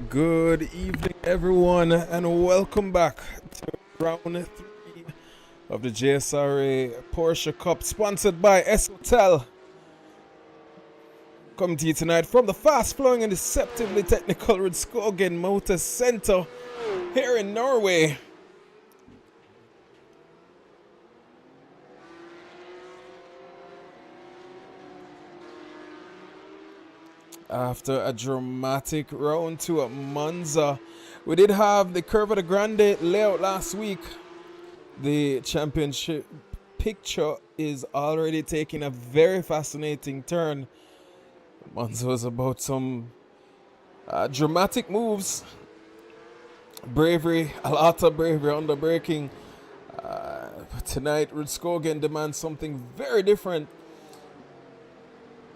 Good evening, everyone, and welcome back to round 3 of the Jsra Porsche Cup, sponsored by Shotels. Coming to you tonight from the fast-flowing and deceptively technical Rudskogen Motorsenter here in Norway. After a dramatic round 2 at Monza, we did have the Curva de Grande layout last week. The championship picture is already taking a very fascinating turn. Monza was about some dramatic moves, bravery, a lot of bravery under braking. But tonight, Rudskogen demands something very different.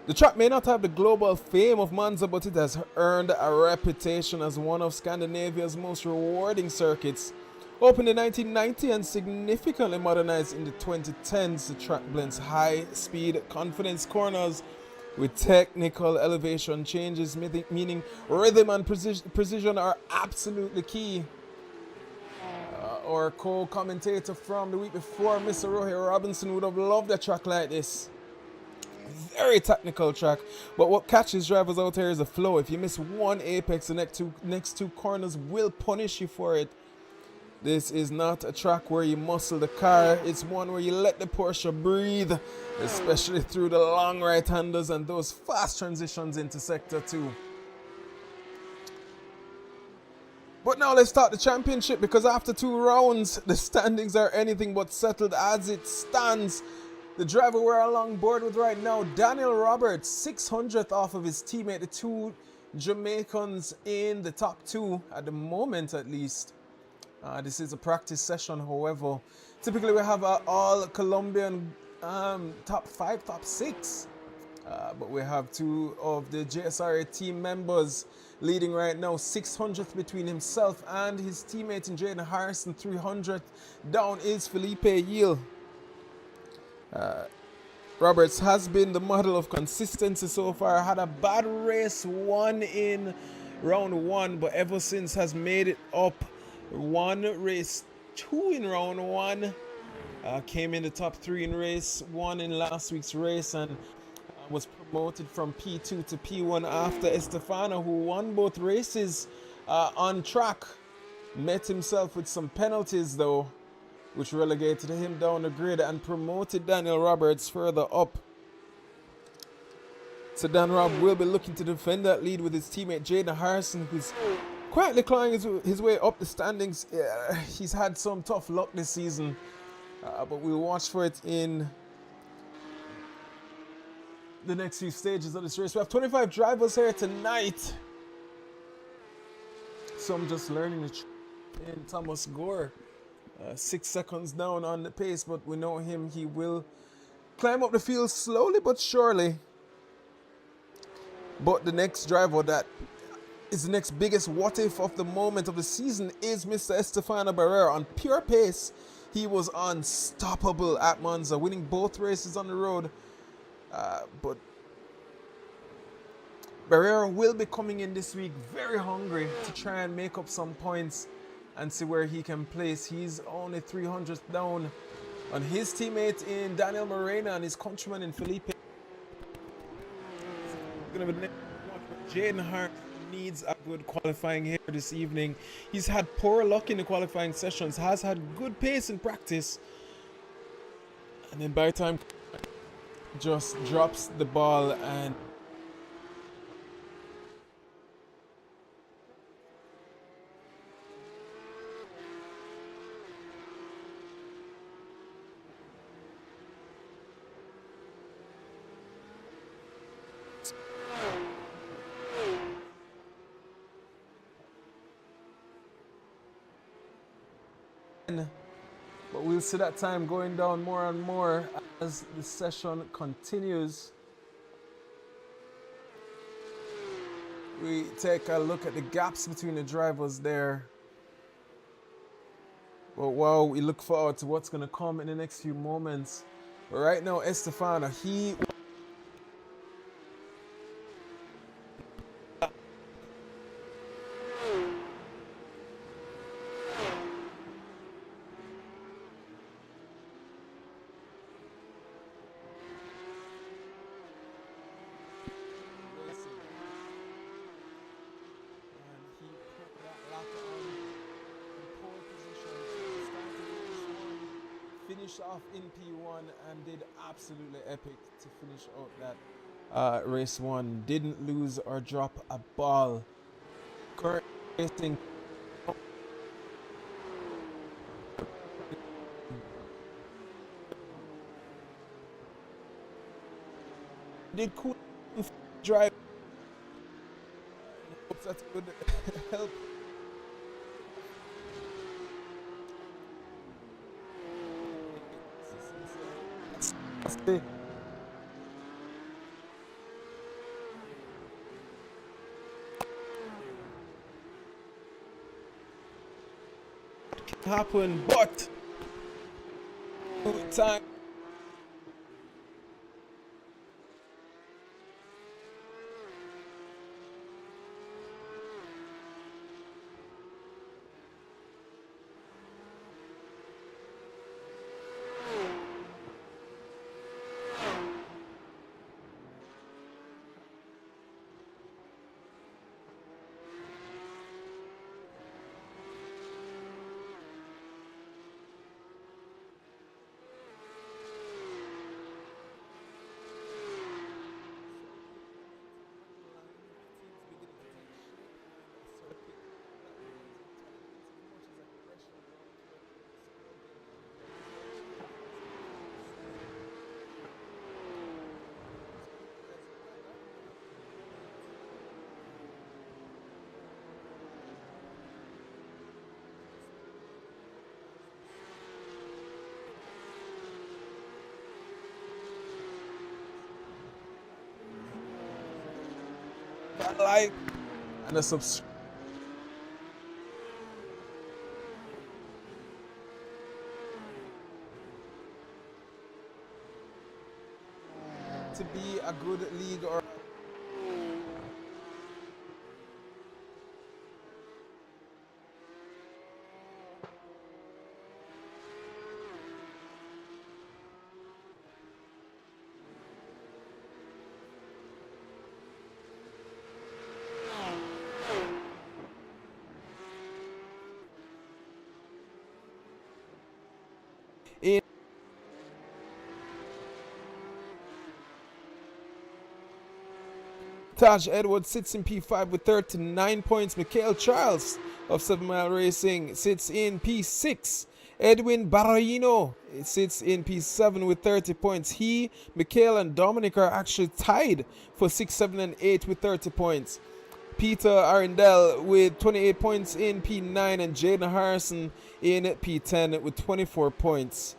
The track may not have the global fame of Monza, but it has earned a reputation as one of Scandinavia's most rewarding circuits. Opened in 1990 and significantly modernized in the 2010s, the track blends high-speed confidence corners with technical elevation changes, meaning rhythm and precision are absolutely key. Our co-commentator from the week before, Mr. Roy Robinson, would have loved a track like this. Very technical track, but what catches drivers out here is the flow. If you miss one apex, the next two corners will punish you for it. This is not a track where you muscle the car. It's one where you let the Porsche breathe, especially through the long right-handers and those fast transitions into Sector 2. But now let's start the championship, because after 2 rounds, the standings are anything but settled as it stands. The driver we're along board with right now, Daniel Roberts, 600th off of his teammate, the 2 Jamaicans in the top 2 at the moment, at least. This is a practice session, however. Typically we have all Colombian top 5, top 6. But we have 2 of the Jsra team members leading right now. 600th between himself and his teammate in Jaden Harrison. 300th down is Felipe Yiel. Roberts has been the model of consistency so far. Had a bad race 1 in round 1, but ever since has made it up. 1 race 2 in round 1. Came in the top 3 in race 1 in last week's race, and was promoted from P2 to P1 after Estefano, who won both races on track. Met himself with some penalties though, which relegated him down the grid and promoted Daniel Roberts further up. So Dan Rob will be looking to defend that lead with his teammate Jaden Harrison, who's quietly clawing his way up the standings. He's had some tough luck this season, but we'll watch for it in the next few stages of this race. We have 25 drivers here tonight. Some just learning the in Thomas Gore. 6 seconds down on the pace, but we know him. He will climb up the field slowly but surely. But the next driver that is the next biggest what if of the moment of the season is Mr. Estefano Barrera. On pure pace, he was unstoppable at Monza, winning both races on the road. But Barrera will be coming in this week very hungry to try and make up some points and see where he can place. He's only 300th down on his teammate in Daniel Morena and his countryman in Felipe. Going to be the next one. Jaden Hart needs a good qualifying here this evening. He's had poor luck in the qualifying sessions, has had good pace in practice, and then by the time just drops the ball and but we'll see that time going down more and more as the session continues. We take a look at the gaps between the drivers there. But wow, we look forward to what's going to come in the next few moments. But right now, Estefano, he finished off in P1 and did absolutely epic to finish out that race 1. Didn't lose or drop a ball. Current racing. Did cool drive. Hope that's good help. Can happen, but time. Like and a subscribe to be a good league or in Taj Edwards sits in P5 with 39 points. Mikhail Charles of 7 Mile Racing sits in P6. Edwin Barraino sits in P7 with 30 points. He, Mikhail, and Dominic are actually tied for 6, 7, and 8 with 30 points. Peter Arundel with 28 points in P9 and Jaden Harrison in P10 with 24 points.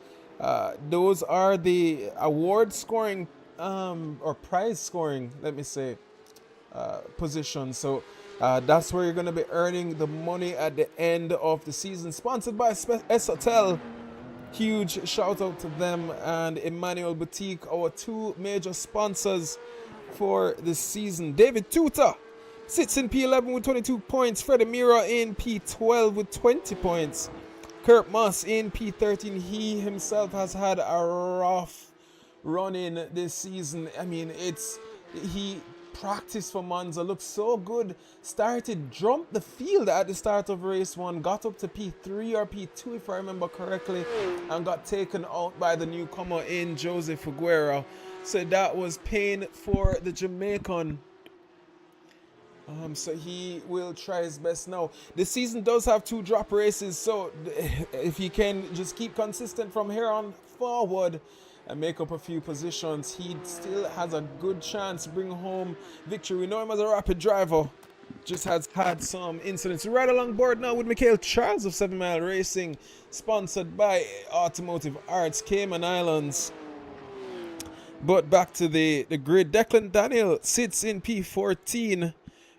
Those are the award scoring or prize scoring, let me say, positions. So that's where you're going to be earning the money at the end of the season. Sponsored by Shotel. Huge shout out to them and Emmanuel Boutique, our 2 major sponsors for this season. David Tuta sits in P11 with 22 points. Freddie Mira in P12 with 20 points. Kurt Moss in P13. He himself has had a rough run in this season. I mean, he practiced for Monza, looked so good, started, jumped the field at the start of race 1, got up to P3 or P2 if I remember correctly, and got taken out by the newcomer in Jose Figueroa. So that was pain for the Jamaican. So he will try his best now. The season does have 2 drop races, so if he can just keep consistent from here on forward and make up a few positions, he still has a good chance to bring home victory. We know him as a rapid driver, just has had some incidents. Right along board now with Mikhail Charles of 7 Mile Racing, sponsored by Automotive Arts, Cayman Islands. But back to the grid. Declan Daniel sits in P14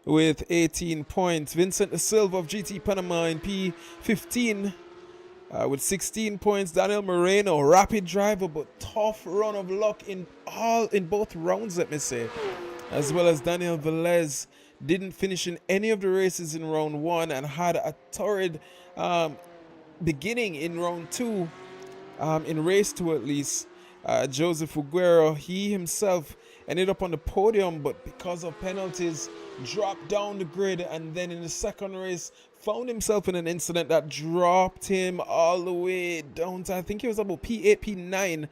with 18 points. Vincent Da Silva of GT Panama in P15 with 16 points. Daniel Moreno, rapid driver but tough run of luck in both rounds, let me say. As well as Daniel Velez, didn't finish in any of the races in round 1 and had a torrid beginning in round 2, in race 2 at least. Joseph Figueroa, he himself ended up on the podium, but because of penalties dropped down the grid, and then in the second race found himself in an incident that dropped him all the way down to, I think he was about P8, P9.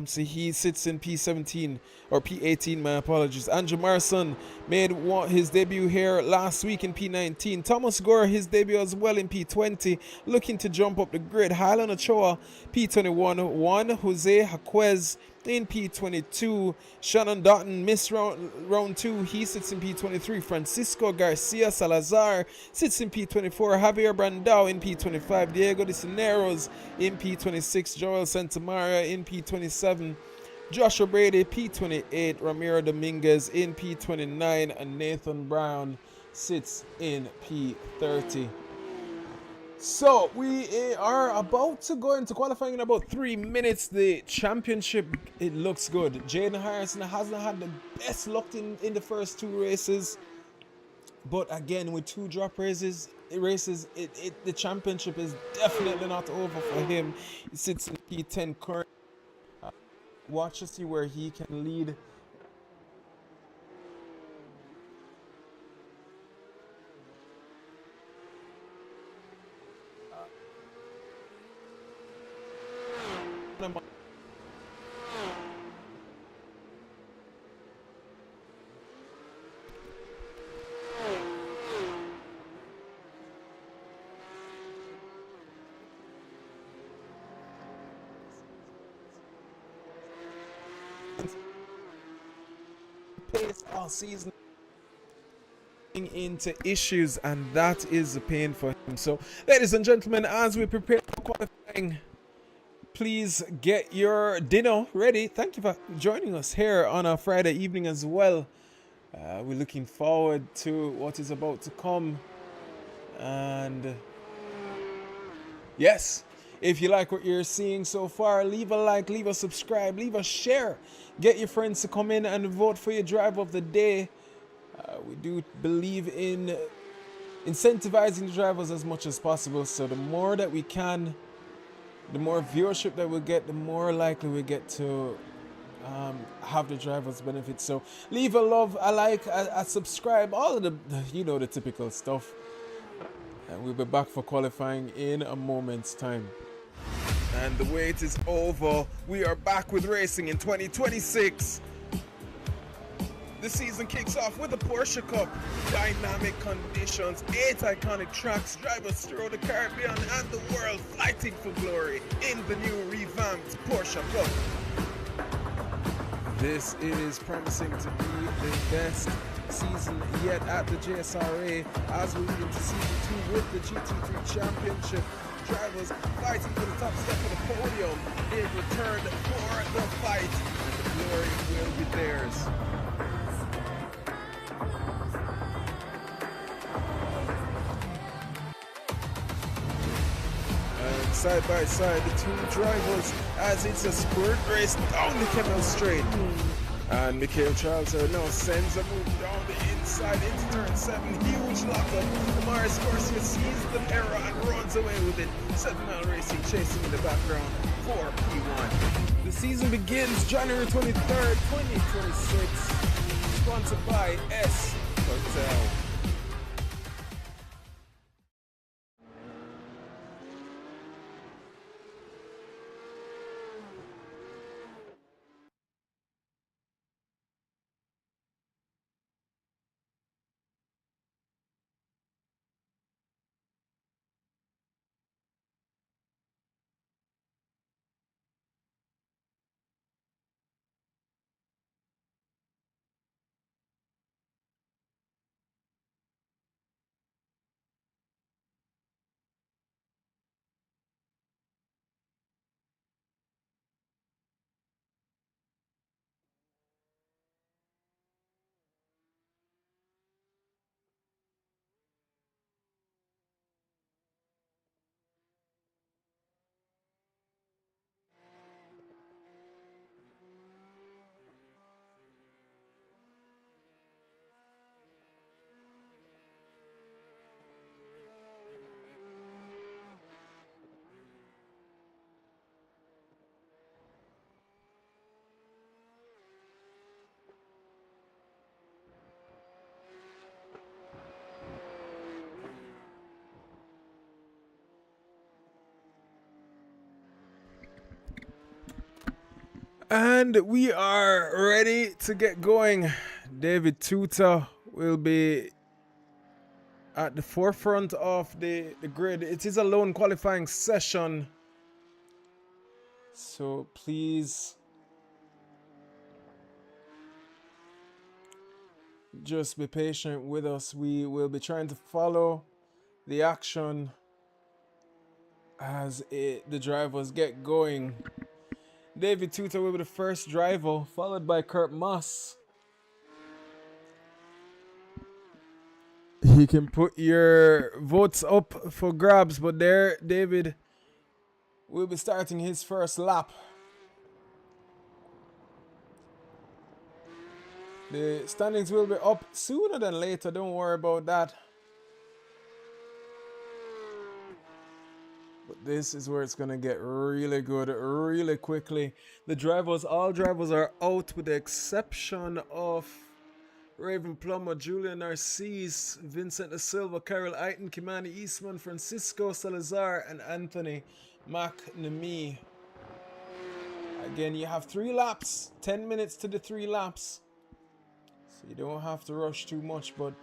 So he sits in P17 or P18. My apologies. Andrew Marson made his debut here last week in P19. Thomas Gore his debut as well in P20, looking to jump up the grid. Highland Ochoa P21. Juan Jose Jaquez in P22. Shannon Dotton missed round 2. He sits in P23. Francisco Garcia Salazar sits in P24. Javier Brandao in P25. Diego de Cineros in P26. Joel Santamaria in P27. Joshua Brady P28. Ramiro Dominguez in P29. And Nathan Brown sits in P30. So we are about to go into qualifying in about 3 minutes. The championship, it looks good. Jaden Harrison hasn't had the best luck in the first 2 races, but again, with 2 drop races, the championship is definitely not over for him. He sits in P10 currently. Watch to see where he can lead. Pace all season into issues, and that is a pain for him. So, ladies and gentlemen, as we prepare for qualifying, please get your dinner ready. Thank you for joining us here on a Friday evening as well. We're looking forward to what is about to come. And yes, if you like what you're seeing so far, leave a like, leave a subscribe, leave a share. Get your friends to come in and vote for your driver of the day. We do believe in incentivizing the drivers as much as possible. So the more that we can, the more viewership that we'll get, the more likely we get to have the drivers benefit. So leave a love, a like, a subscribe, all of the typical stuff. And we'll be back for qualifying in a moment's time. And the wait is over. We are back with racing in 2026. The season kicks off with the Porsche Cup. Dynamic conditions, 8 iconic tracks, drivers throughout the Caribbean and the world fighting for glory in the new revamped Porsche Cup. This is promising to be the best season yet at the JSRA as we lead into season 2 with the GT3 Championship. Drivers fighting for the top step of the podium. They've returned for the fight, and the glory will be theirs. And side by side, the 2 drivers as it's a sprint race down the Kemmel Straight. And Mikhail Charles now sends a move down the inside into turn 7. Huge lockup. Amaris Garcia sees the error and runs away with it. 7 Mile Racing chasing in the background for P1. The season begins January 23rd, 2026. Sponsored by Shotels. And we are ready to get going. David Tuta will be at the forefront of the grid. It is a lone qualifying session, so please just be patient with us. We will be trying to follow the action as the drivers get going. David Tuta will be the first driver, followed by Kurt Moss. He can put your votes up for grabs, but there, David will be starting his first lap. The standings will be up sooner than later, don't worry about that. But this is where it's gonna get really good, really quickly. All drivers are out with the exception of Raven Plummer, Julian Narcisse, Vincent Da Silva, Carol Eiton, Kimani Eastman, Francisco Salazar, and Anthony McNamee. Again, you have 3 laps, 10 minutes to the 3 laps. So you don't have to rush too much, but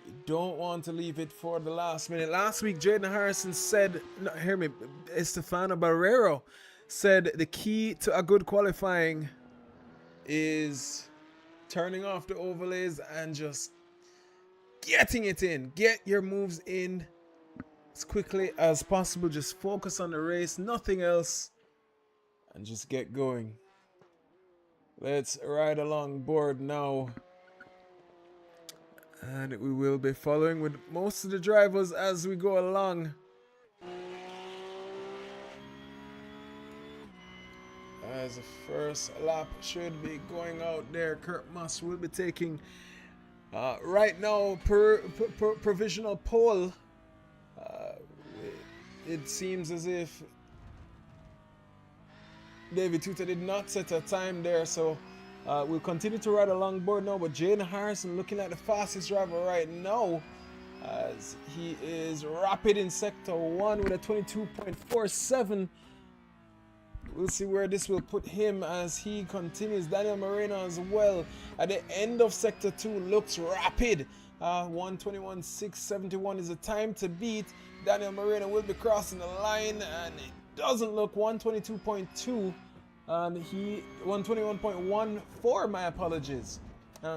you don't want to leave it for the last minute. Last week, Jaden Harrison said, no, hear me, Estefano Barrero said the key to a good qualifying is turning off the overlays and just getting it in. Get your moves in as quickly as possible. Just focus on the race, nothing else, and just get going. Let's ride along board now. And we will be following with most of the drivers as we go along. As the first lap should be going out there, Kurt Moss will be taking right now provisional pole. It seems as if David Tuta did not set a time there, so we'll continue to ride along board now. But Jaden Harrison looking at the fastest driver right now, as he is rapid in sector 1 with a 22.47. We'll see where this will put him as he continues. Daniel Moreno as well at the end of sector 2 looks rapid. 1:21.671 is the time to beat. Daniel Moreno will be crossing the line, and it doesn't look 1:22.2. He 1:21.14. My apologies.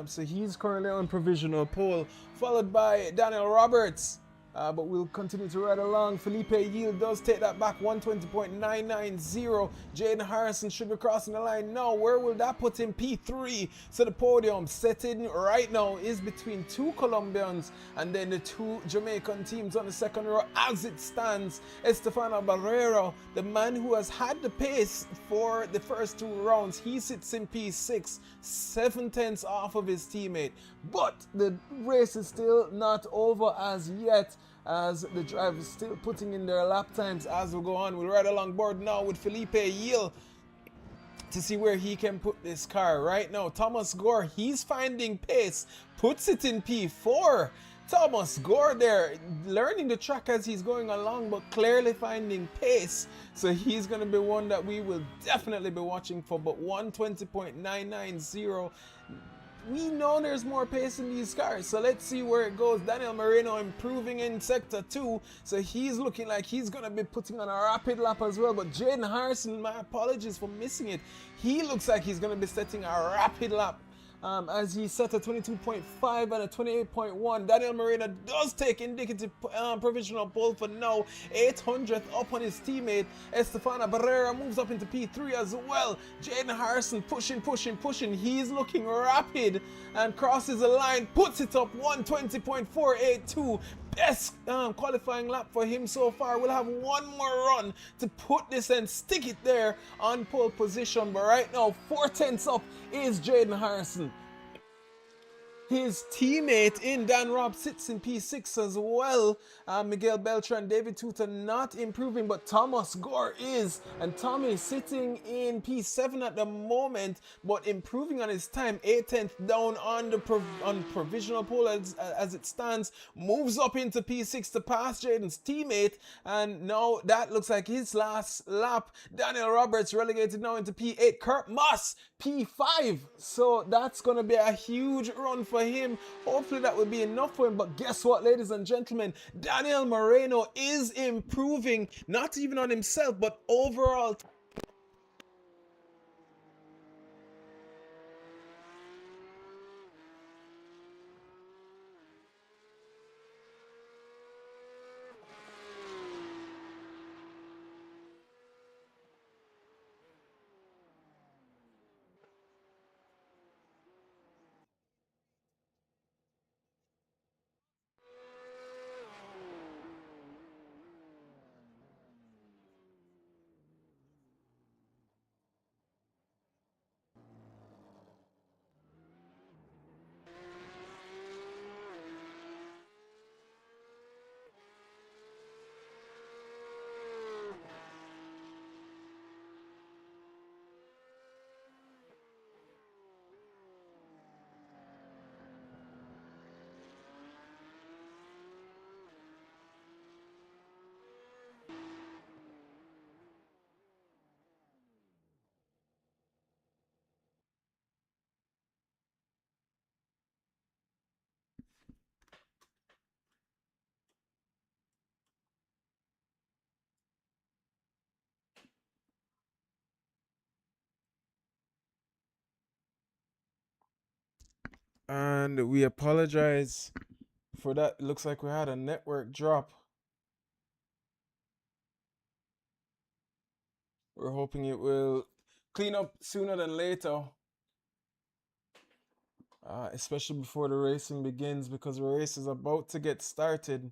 So he's currently on provisional pole, followed by Daniel Roberts. But we'll continue to ride along. Felipe Yield does take that back, 1:20.990. Jaden Harrison should be crossing the line now. Where will that put him? P3. So the podium setting right now is between 2 Colombians and then the 2 Jamaican teams on the second row as it stands. Estefano Barrero, the man who has had the pace for the first 2 rounds, he sits in P6, 7/10 off of his teammate. But the race is still not over as yet, as the drivers still putting in their lap times as we go on. We'll ride along board now with Felipe Yield to see where he can put this car. Right now, Thomas Gore, he's finding pace, puts it in P4. Thomas Gore there, learning the track as he's going along, but clearly finding pace. So he's going to be one that we will definitely be watching for. But 1:20.990. We know there's more pace in these cars, so let's see where it goes. Daniel Moreno improving in sector 2, so he's looking like he's going to be putting on a rapid lap as well. But Jaden Harrison, my apologies for missing it, he looks like he's going to be setting a rapid lap as he set a 22.5 and a 28.1. Daniel Moreno does take indicative provisional pole for now, 800th up on his teammate. Estefano Barrera moves up into P3 as well. Jaden Harrison pushing. He's looking rapid and crosses the line, puts it up 1:20.482. Best qualifying lap for him so far. We'll have one more run to put this and stick it there on pole position. But right now, 4/10 up is Jaden Harrison. His teammate in Dan Robb sits in P6 as well. Miguel Beltran, David Tuta not improving, but Thomas Gore is. And Tommy sitting in P7 at the moment, but improving on his time. 8th down on the provisional pole as it stands. Moves up into P6 to pass Jaden's teammate. And now that looks like his last lap. Daniel Roberts relegated now into P8. Kurt Moss, P5. So that's going to be a huge run for him. Hopefully that will be enough for him. But guess what, ladies and gentlemen? Daniel Moreno is improving, not even on himself, but overall. And we apologize for that. It looks like we had a network drop. We're hoping it will clean up sooner than later. Especially before the racing begins, because the race is about to get started.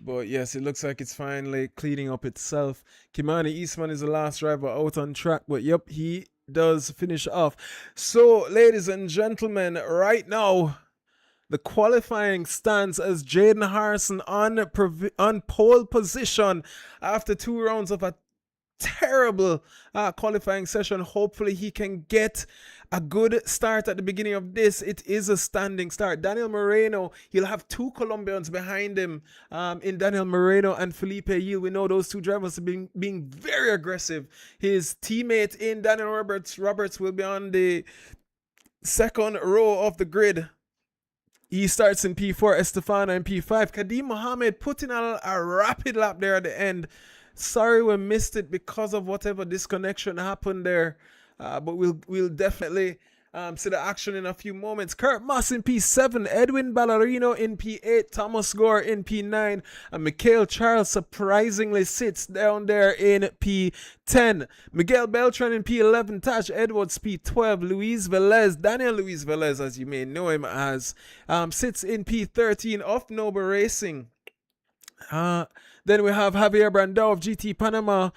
But yes, it looks like it's finally cleaning up itself. Kimani Eastman is the last driver out on track, but yep, he does finish off. So, ladies and gentlemen, right now, the qualifying stands as Jaden Harrison on pole position after 2 rounds of a terrible qualifying session. Hopefully he can get a good start at the beginning of this. It is a standing start. Daniel Moreno, he'll have 2 Colombians behind him in Daniel Moreno and Felipe Yield. We know those 2 drivers have been being very aggressive. His teammate in Daniel Roberts will be on the second row of the grid. He starts in P4, Estefana in P5. Kadim Mohammed putting on a rapid lap there at the end. Sorry we missed it because of whatever disconnection happened there. But we'll definitely see the action in a few moments. Kurt Moss in P7, Edwin Ballerino in P8, Thomas Gore in P9, and Mikhail Charles surprisingly sits down there in P10. Miguel Beltran in P11, Taj Edwards P12, Daniel Luis Velez, as you may know him as, sits in P13 of Noble Racing. Then we have Javier Brandao of GT Panama.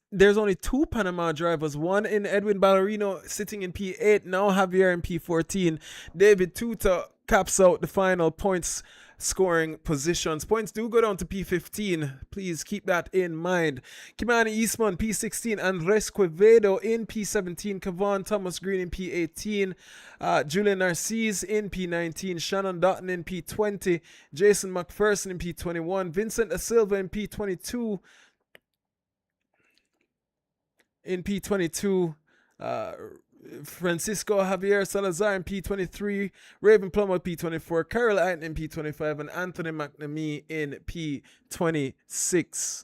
There's only 2 Panama drivers, one in Edwin Ballerino sitting in P8, now Javier in P14. David Tuta caps out the final points scoring positions. Points do go down to P15. Please keep that in mind. Kimani Eastman, P16. Andres Quevedo in P17. Kevon Thomas Green in P18. Julian Narcisse in P19. Shannon Dotton in P20. Jason McPherson in P21. Vincent Da Silva in P22. Francisco Javier Salazar in P23, Raven Plummer P24, Carol Atten in P25, and Anthony McNamee in P26.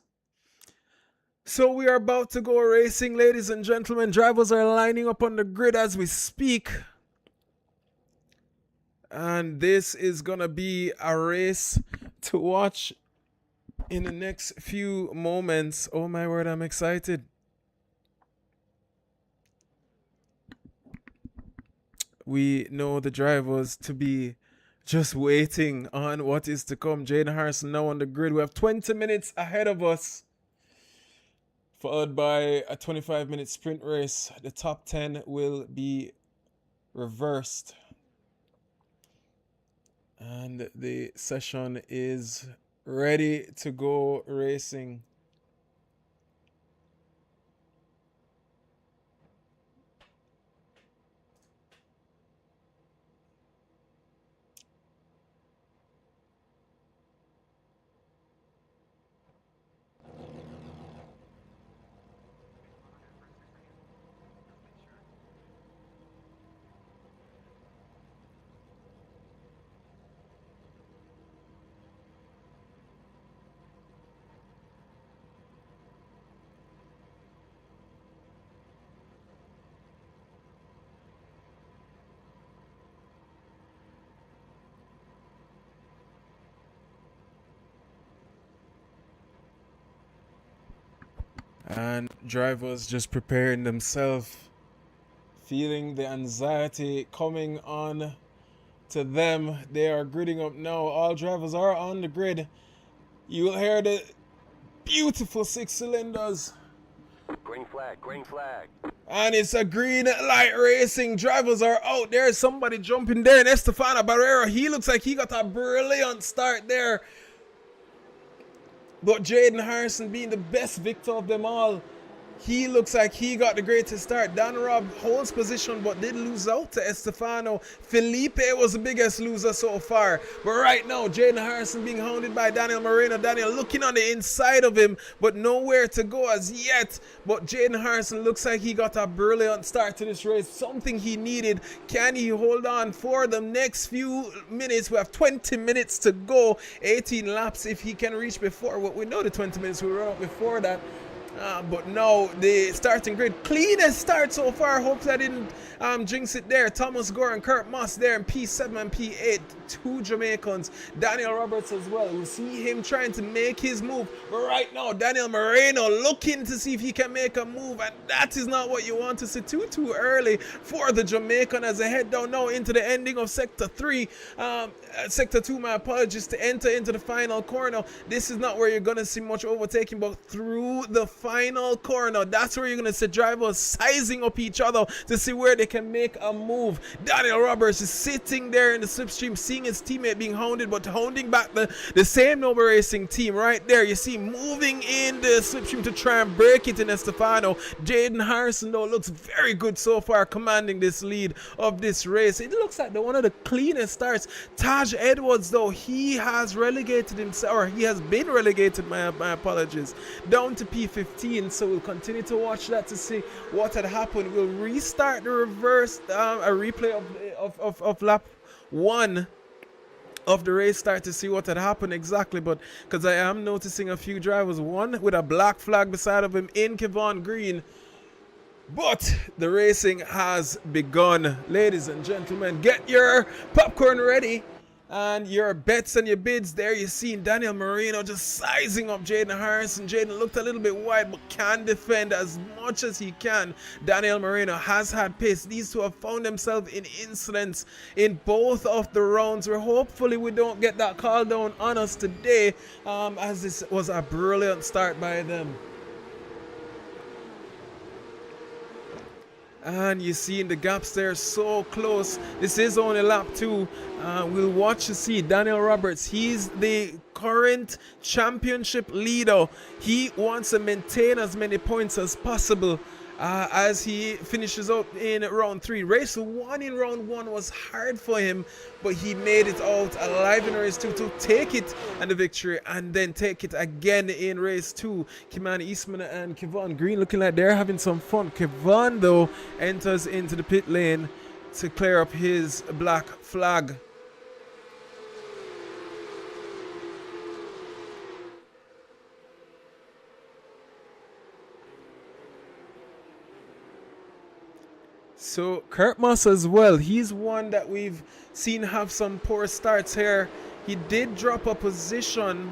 So we are about to go racing, ladies and gentlemen. Drivers are lining up on the grid as we speak. And this is going to be a race to watch in the next few moments. Oh my word, I'm excited. We know the drivers to be Just waiting on what is to come. Jaden Harrison now on the grid. We have 20 minutes ahead of us, followed by a 25-minute sprint race. The top 10 will be reversed. And the session is ready to go racing. And drivers just preparing themselves, feeling the anxiety coming on to them. They are gridding up now. All drivers are on the grid. You will hear the beautiful 6 cylinders. Green flag, green flag. And it's a green light racing. Drivers are out. There's somebody jumping there. And Estefano Barrera, he looks like he got a brilliant start there. But Jaden Harrison being the best victor of them all, he looks like he got the greatest start. Dan Robb holds position but did lose out to Estefano. Felipe was the biggest loser so far. But right now, Jaden Harrison being hounded by Daniel Moreno. Daniel looking on the inside of him, but nowhere to go as yet. But Jaden Harrison looks like he got a brilliant start to this race. Something he needed. Can he hold on for the next few minutes? We have 20 minutes to go. 18 laps if he can reach before. Well, we know the 20 minutes will run up before that. But no, the starting grid, cleanest start so far. Hopefully I didn't jinx it there. Thomas Gore and Kurt Moss there in P7 and P8. 2 Jamaicans. Daniel Roberts as well. You see him trying to make his move. But right now, Daniel Moreno looking to see if he can make a move. And that is not what you want to see. Too early for the Jamaican as they head down now into the ending of Sector 3. Sector 2, my apologies, to enter into the final corner. This is not where you're going to see much overtaking, but through the final corner, that's where you're going to see drivers sizing up each other to see where they can make a move. Daniel Roberts is sitting there in the slipstream, seeing his teammate being hounded, but hounding back the same Noble Racing team right there. You see moving in the slipstream to try and break it in Estefano. Jaden Harrison though looks very good so far, commanding this lead of this race. It looks like one of the cleanest starts. Taj Edwards though, he has relegated himself, or he has been relegated, my apologies, down to P15. So we'll continue to watch that to see what had happened. We'll restart the reverse, a replay of lap 1 of the race start to see what had happened exactly. But because I am noticing a few drivers, one with a black flag beside of him in Kevon Green. But the racing has begun. Ladies and gentlemen, get your popcorn ready and your bets and your bids. There you see Daniel Moreno just sizing up Jaden Harrison. Jaden looked a little bit wide but can defend as much as he can. Daniel Moreno has had pace. These two have found themselves in incidents in both of the rounds. Hopefully we don't get that call down on us today, as this was a brilliant start by them. And you see in the gaps there, so close. This is only lap 2. We'll watch to see Daniel Roberts. He's the current championship leader. He wants to maintain as many points as possible as he finishes up in round 3. Race 1 in round 1 was hard for him, but he made it out alive in race 2 to take it and the victory, and then take it again in race 2. Kimani Eastman and Kevon Green looking like they're having some fun. Kevon though enters into the pit lane to clear up his black flag. So Kurt Moss as well, he's one that we've seen have some poor starts here. He did drop a position,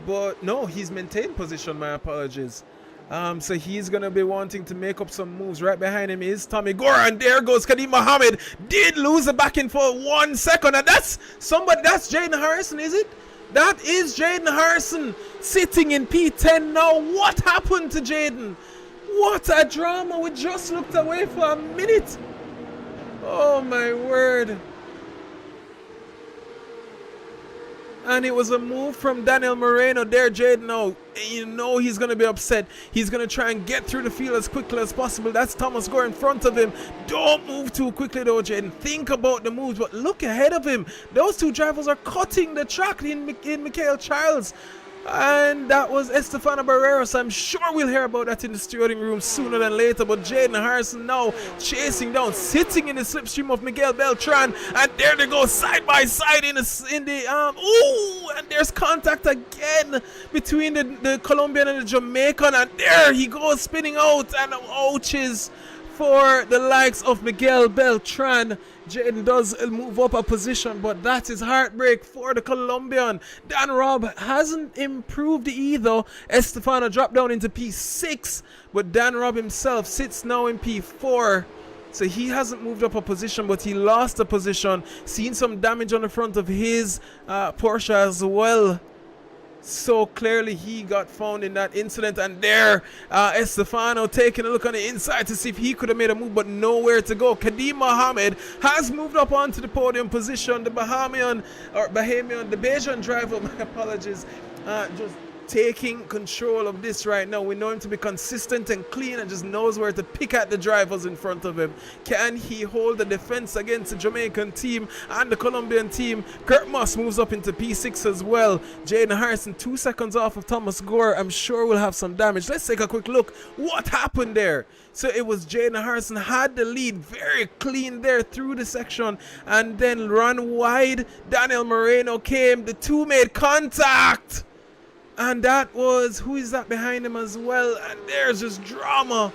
but no, he's maintained position, my apologies. So he's going to be wanting to make up some moves. Right behind him is Tommy Gore, and there goes Kadeem Mohammed. Did lose the back end for 1 second, and that's somebody. That's Jaden Harrison, is it? That is Jaden Harrison sitting in P10 now. What happened to Jaden? What a drama. We just looked away for a minute. Oh my word. And it was a move from Daniel Moreno there, Jaden. Now, you know he's going to be upset. He's going to try and get through the field as quickly as possible. That's Thomas Gore in front of him. Don't move too quickly though, Jaden. Think about the moves, but look ahead of him. Those two drivers are cutting the track in Michael Charles. And that was Estefano Barrera, so I'm sure we'll hear about that in the steering room sooner than later. But Jaden Harrison now chasing down, sitting in the slipstream of Miguel Beltran, and there they go side by side in the ooh, and there's contact again between the Colombian and the Jamaican, and there he goes spinning out, and ouches for the likes of Miguel Beltran. Jaden does move up a position, but that is heartbreak for the Colombian. Dan Robb hasn't improved either. Estefano dropped down into P6, but Dan Robb himself sits now in P4. So he hasn't moved up a position, but he lost a position. Seen some damage on the front of his Porsche as well. So clearly he got found in that incident, and there Estefano taking a look on the inside to see if he could have made a move, but nowhere to go. Kadeem Mohammed has moved up onto the podium position. The Bajan driver, my apologies, just taking control of this right now. We know him to be consistent and clean and just knows where to pick at the drivers in front of him. Can he hold the defense against the Jamaican team and the Colombian team? Kurt Moss moves up into P6 as well. Jaden Harrison 2 seconds off of Thomas Gore. I'm sure we'll have some damage. Let's take a quick look. What happened there? So it was Jaden Harrison had the lead, very clean there through the section, and then run wide. Daniel Moreno came. The two made contact. And that was, who is that behind him as well? And there's just drama.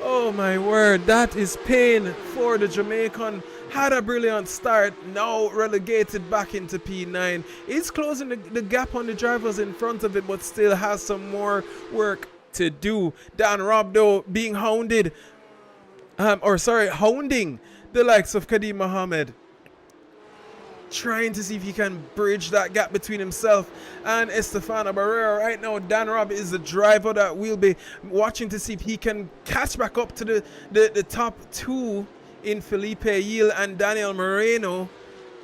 Oh my word, that is pain for the Jamaican. Had a brilliant start, now relegated back into P9. He's closing the gap on the drivers in front of it, but still has some more work to do. Dan Robb though being hounding the likes of Kadeem Mohammed, trying to see if he can bridge that gap between himself and Estefano Barrera. Right now, Dan Robb is the driver that we'll be watching to see if he can catch back up to the top two in Felipe Yil and Daniel Moreno,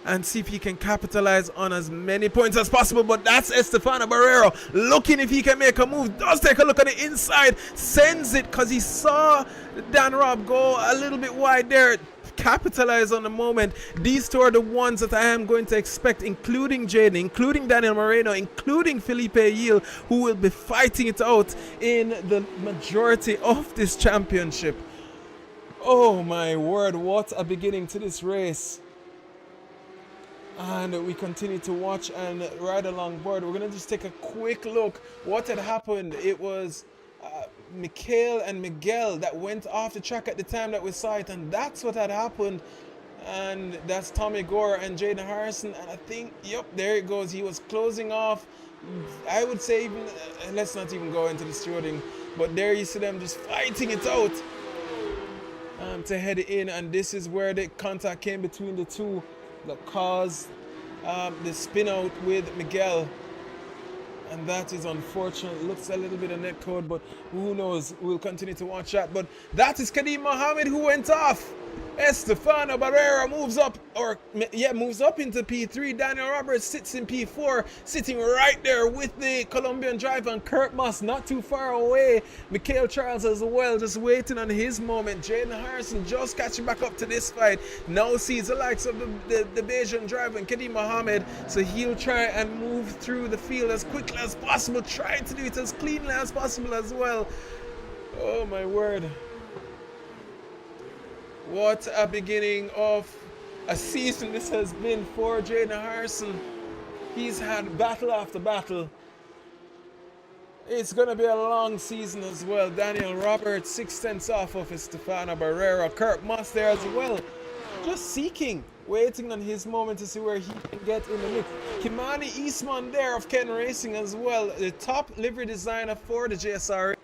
and see if he can capitalize on as many points as possible. But that's Estefano Barrera looking if he can make a move. Does take a look at the inside, sends it because he saw Dan Robb go a little bit wide there. Capitalize on the moment. These two are the ones that I am going to expect, including Jaden, including Daniel Moreno, including Felipe Yil, who will be fighting it out in the majority of this championship. Oh my word, what a beginning to this race. And we continue to watch and ride along board. We're going to just take a quick look what had happened. It was Mikhail and Miguel that went off the track at the time that we saw it, and that's what had happened. And that's Tommy Gore and Jaden Harrison, and I think, yep, there it goes. He was closing off. I would say even let's not even go into the stewarding, but there you see them just fighting it out to head in, and this is where the contact came between the two that caused the spin out with Miguel. And that is unfortunate. It looks a little bit of net code, but who knows? We'll continue to watch that. But that is Kadeem Mohammed who went off. Estefano Barrera moves up into P3. Daniel Roberts sits in P4, sitting right there with the Colombian driver, and Kurt Moss not too far away. Michael Charles as well, just waiting on his moment. Jaden Harrison just catching back up to this fight. Now sees the likes of the Bajan driver and Kadeem Mohammed, so he'll try and move through the field as quickly as possible, trying to do it as cleanly as possible as well. Oh my word. What a beginning of a season this has been for Jaden Harrison. He's had battle after battle. It's going to be a long season as well. Daniel Roberts 6/10 off of Estefano Barrera. Kurt Moss there as well. Just waiting on his moment to see where he can get in the mix. Kimani Eastman there of Ken Racing as well. The top livery designer for the Jsra.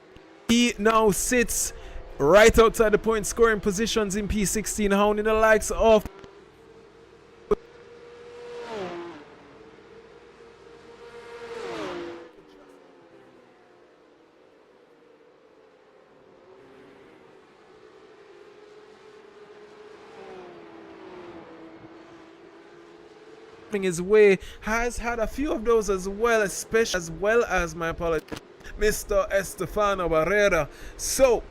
He now sits right outside the point scoring positions in P16, hounding the likes of his way, has had a few of those as well, especially as well as my apologies, Mr. Estefano Barrera. So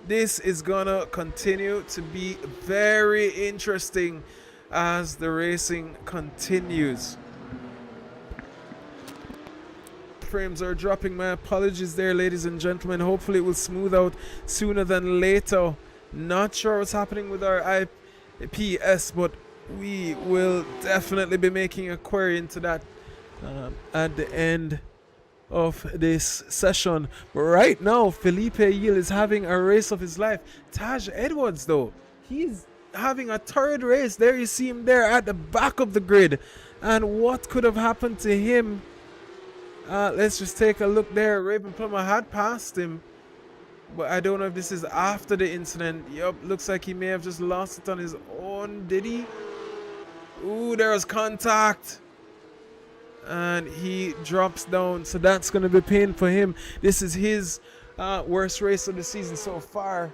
this is gonna continue to be very interesting as the racing continues. Frames are dropping, my apologies there, ladies and gentlemen. Hopefully it will smooth out sooner than later. Not sure what's happening with our IPS, but we will definitely be making a query into that at the end of this session. But right now, Felipe Gil is having a race of his life. Taj Edwards, though, he's having a third race. There you see him there at the back of the grid. And what could have happened to him? Let's just take a look there. Raven Plummer had passed him, but I don't know if this is after the incident. Yup, looks like he may have just lost it on his own. Did he? Ooh, there was contact. And he drops down. So that's going to be pain for him. This is his worst race of the season so far.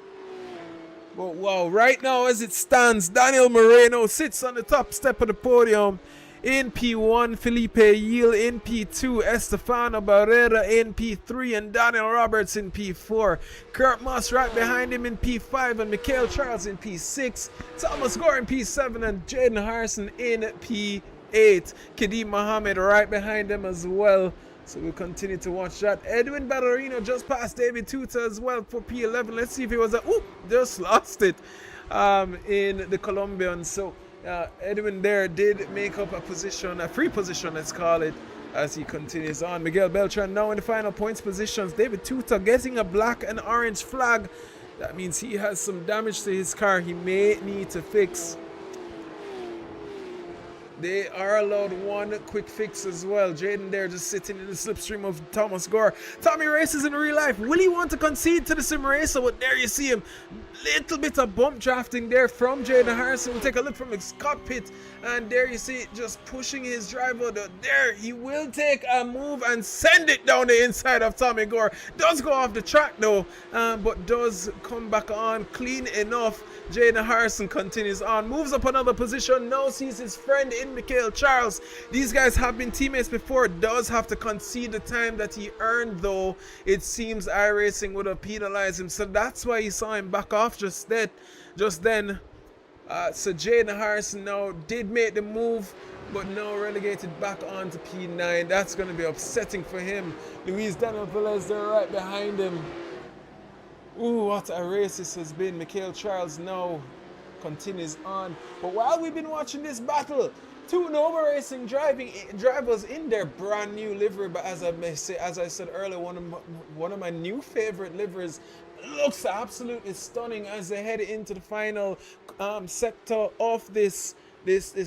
But wow, right now as it stands, Daniel Moreno sits on the top step of the podium. In P1, Felipe Gil. In P2, Estefano Barrera. In P3, and Daniel Roberts in P4. Kurt Moss right behind him in P5, and Mikhail Charles in P6. Thomas Gore in P7, and Jaden Harrison in P8. Kadeem Mohammed right behind them as well. So we'll continue to watch that. Edwin Ballerino just passed David Tuta as well for P11. Let's see if it was a... Ooh, just lost it in the Colombian. So... Edwin there did make up a position, a free position, let's call it, as he continues on. Miguel Beltran now in the final points positions. David Tuta getting a black and orange flag. That means he has some damage to his car he may need to fix. They are allowed one quick fix as well. Jaden there just sitting in the slipstream of Thomas Gore. Tommy races in real life. Will he want to concede to the sim racer? But there you see him. Little bit of bump drafting there from Jaden Harrison. We'll take a look from his cockpit. And there you see it, just pushing his driver. There, he will take a move and send it down the inside of Tommy Gore. Does go off the track though, but does come back on clean enough. Jaden Harrison continues on, moves up another position, now sees his friend in Mikhail Charles. These guys have been teammates before, does have to concede the time that he earned though. It seems iRacing would have penalized him, so that's why you saw him back off just then. So Jaden Harrison now did make the move, but now relegated back on to P9. That's going to be upsetting for him. Luis Daniel Velez there right behind him. Ooh, what a race this has been. Mikhail Charles now continues on. But while we've been watching this battle, two Nova Racing drivers in their brand new livery, but as I said earlier, one of my new favorite liveries, looks absolutely stunning as they head into the final sector of this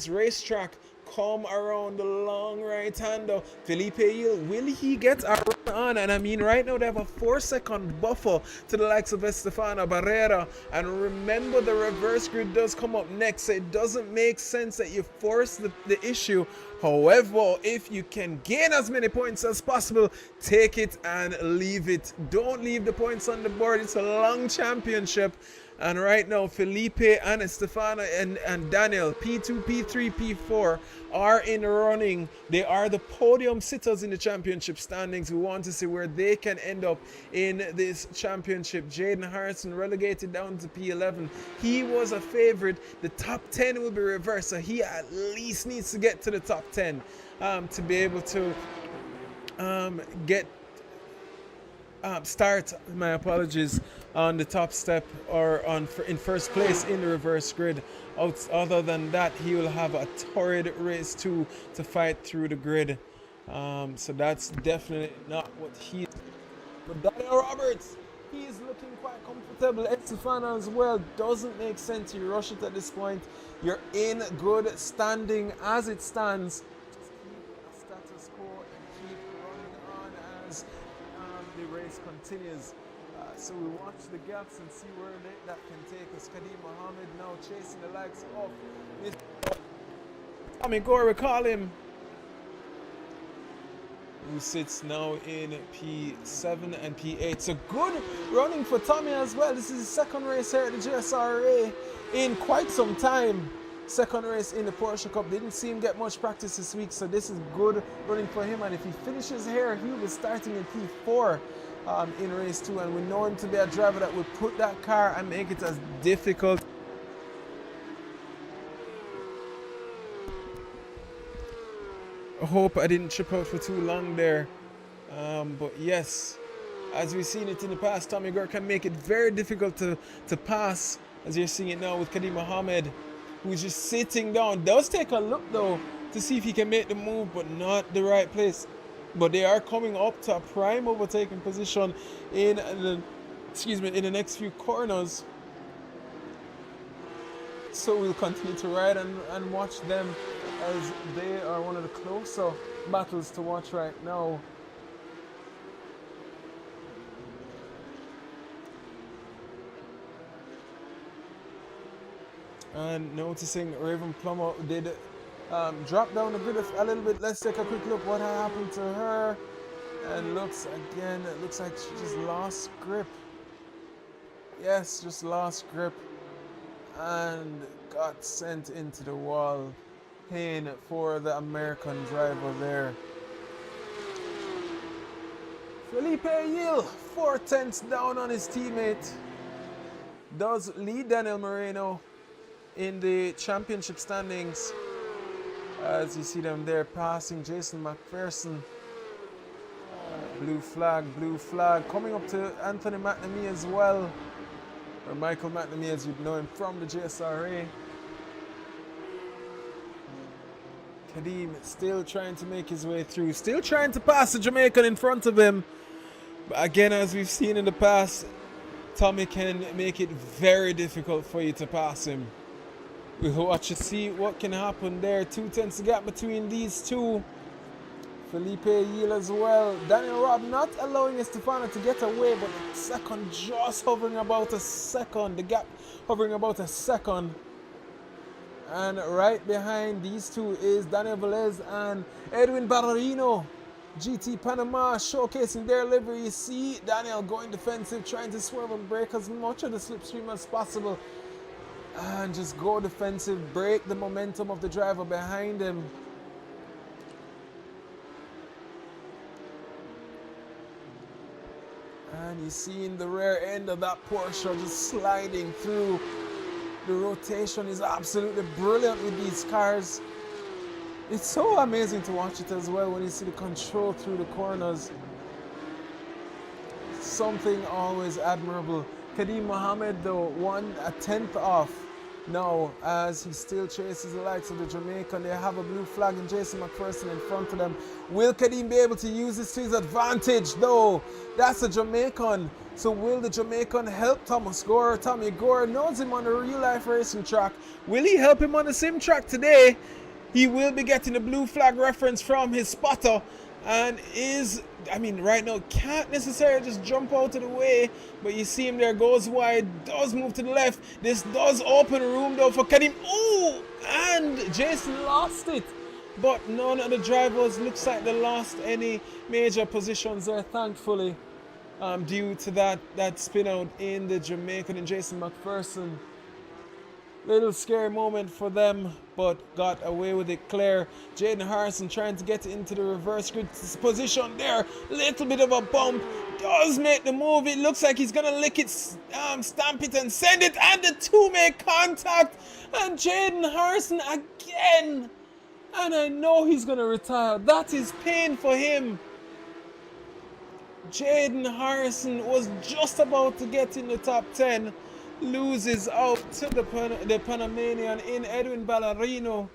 racetrack. Come around the long right hander. Felipe Gil, will he get a run on? And I mean, right now they have a 4-second buffer to the likes of Estefano Barrera. And remember, the reverse grid does come up next, so it doesn't make sense that you force the issue. However, if you can gain as many points as possible, take it and leave it. Don't leave the points on the board. It's a long championship. And right now, Felipe and Estefano and Daniel, P2, P3, P4, are in running. They are the podium sitters in the championship standings. We want to see where they can end up in this championship. Jaden Harrison relegated down to P11. He was a favorite. The top 10 will be reversed, so he at least needs to get to the top 10 to be able to start, my apologies, on the top step or in first place in the reverse grid. Other than that, he will have a torrid race too to fight through the grid. So that's definitely not what he. But Daniel Roberts, he's looking quite comfortable. Estefano as well. Doesn't make sense you rush it at this point. You're in good standing as it stands. Just keep a status quo and keep running on as the race continues. So we watch the gaps and see where that can take us. Kadim Mohammed now chasing the likes of Mr. Tommy Gore, we call him, who sits now in P7 and P8. So good running for Tommy as well. This is his second race here at the Jsra in quite some time. Second race in the Porsche Cup. Didn't see him get much practice this week, so this is good running for him. And if he finishes here, he'll be starting in P4 in race 2. And we know him to be a driver that will put that car and make it as difficult. I hope I didn't trip out for too long there. But yes, as we've seen it in the past, Tommy Gore can make it very difficult to pass, as you're seeing it now with Kadim Mohammed, who's just sitting down. Does take a look though to see if he can make the move, but not the right place. But they are coming up to a prime overtaking position in the next few corners. So we'll continue to ride and watch them, as they are one of the closer battles to watch right now. And noticing Raven Plummer did drop down the grid a little bit. Let's take a quick look what happened to her. And it looks like she just lost grip. Yes, just lost grip and got sent into the wall. Pain for the American driver there. Felipe Yill, 4/10 down on his teammate. Does lead Daniel Moreno in the championship standings, as you see them there passing Jason McPherson. Blue flag coming up to Anthony McNamee as well, or Michael McNamee as you'd know him from the Jsra. Kadim still trying to make his way through, still trying to pass the Jamaican in front of him. But again, as we've seen in the past, Tommy can make it very difficult for you to pass him. We'll watch to see what can happen there. 2/10 gap between these two. Felipe Yill as well. Daniel Robb not allowing Estefano to get away, but the second just hovering about a second. The gap hovering about a second. And right behind these two is Daniel Velez and Edwin Barrino. GT Panama showcasing their livery. You see Daniel going defensive, trying to swerve and break as much of the slipstream as possible. And just go defensive, break the momentum of the driver behind him. And you see in the rear end of that Porsche just sliding through. The rotation is absolutely brilliant with these cars. It's so amazing to watch it as well when you see the control through the corners. Something always admirable. Kadim Mohammed though, 1/10 off now, as he still chases the likes of the Jamaican. They have a blue flag and Jason McPherson in front of them. Will Kadim be able to use this to his advantage though? That's a Jamaican. So will the Jamaican help Thomas Gore? Tommy Gore knows him on a real life racing track. Will he help him on the sim track today? He will be getting the blue flag reference from his spotter, and right now can't necessarily just jump out of the way, but you see him there, goes wide, does move to the left. This does open room though for Kadim. Ooh, and Jason lost it, but none of the drivers looks like they lost any major positions there, thankfully, due to that spin out in the Jamaican and Jason McPherson. Little scary moment for them, but got away with it clear. Jaden Harrison trying to get into the reverse grid position there. Little bit of a bump. Does make the move. It looks like he's gonna lick it, stamp it and send it, and the two make contact. And Jaden Harrison again. And I know he's gonna retire. That is pain for him. Jaden Harrison was just about to get in the top 10. Loses out to the Panamanian in Edwin Ballerino,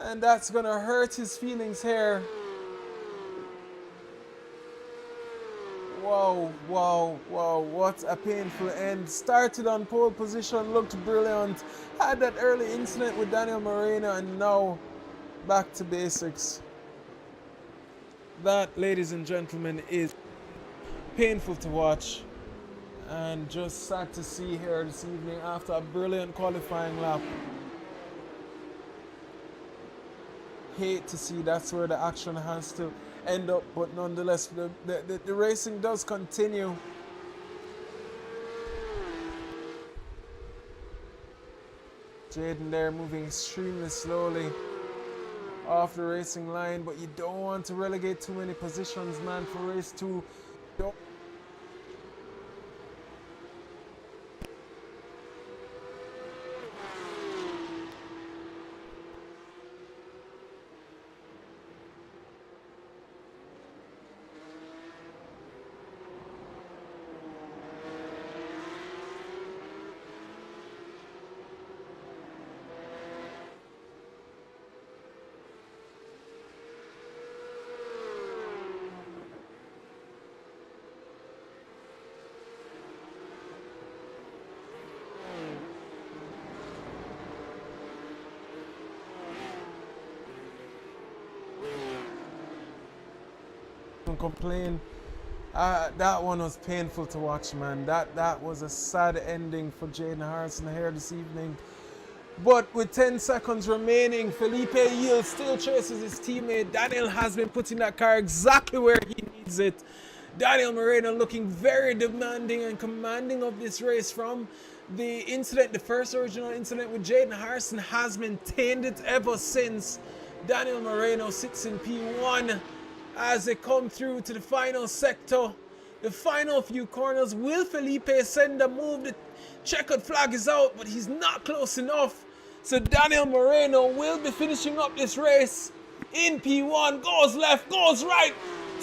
and that's gonna hurt his feelings here. Wow, what a painful end. Started on pole position, looked brilliant, had that early incident with Daniel Moreno, and now back to basics. That, ladies and gentlemen, is painful to watch. And just sad to see here this evening after a brilliant qualifying lap. Hate to see that's where the action has to end up, but nonetheless, the racing does continue. Jaden there moving extremely slowly off the racing line, but you don't want to relegate too many positions, man, for race 2. Don't complain. That one was painful to watch, man. That was a sad ending for Jaden Harrison here this evening. But with 10 seconds remaining, Felipe Yield still chases his teammate. Daniel has been putting that car exactly where he needs it. Daniel Moreno looking very demanding and commanding of this race from the incident. The first original incident with Jaden Harrison has maintained it ever since. Daniel Moreno sits in P1 as they come through to the final sector. The final few corners. Will Felipe send a move? The checkered flag is out, but he's not close enough. So Daniel Moreno will be finishing up this race in P1. Goes left, goes right,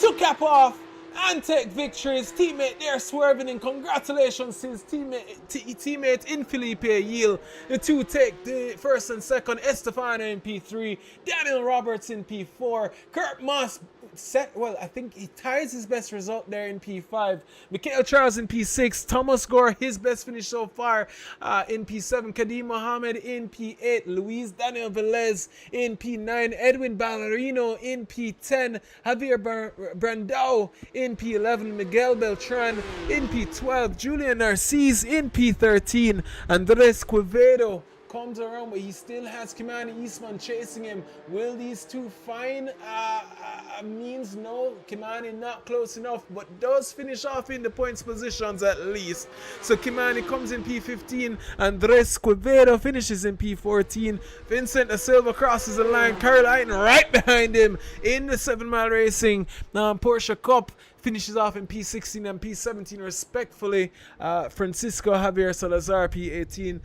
to cap off and take victory. His teammate there swerving in. Congratulations to his teammate in Felipe Yield. The two take the first and second. Estefano in P3. Daniel Roberts in P4. Kurt Moss I think he ties his best result there in P5. Mikhail Charles in P6. Thomas Gore, his best finish so far in P7. Kadim Mohammed in P8. Luis Daniel Velez in P9. Edwin Ballerino in P10. Javier Brandao in P11. Miguel Beltran in P12. Julian Narcisse in P13. Andres Quevedo comes around, but he still has Kimani Eastman chasing him. Will these two find a means? No, Kimani not close enough, but does finish off in the points positions at least. So Kimani comes in P15, Andres Quevedo finishes in P14. Vincent Da Silva crosses the line. Carl Eiton right behind him in the 7-mile racing Porsche Cup. Finishes off in P16 and P17 respectfully. Francisco Javier Salazar P18.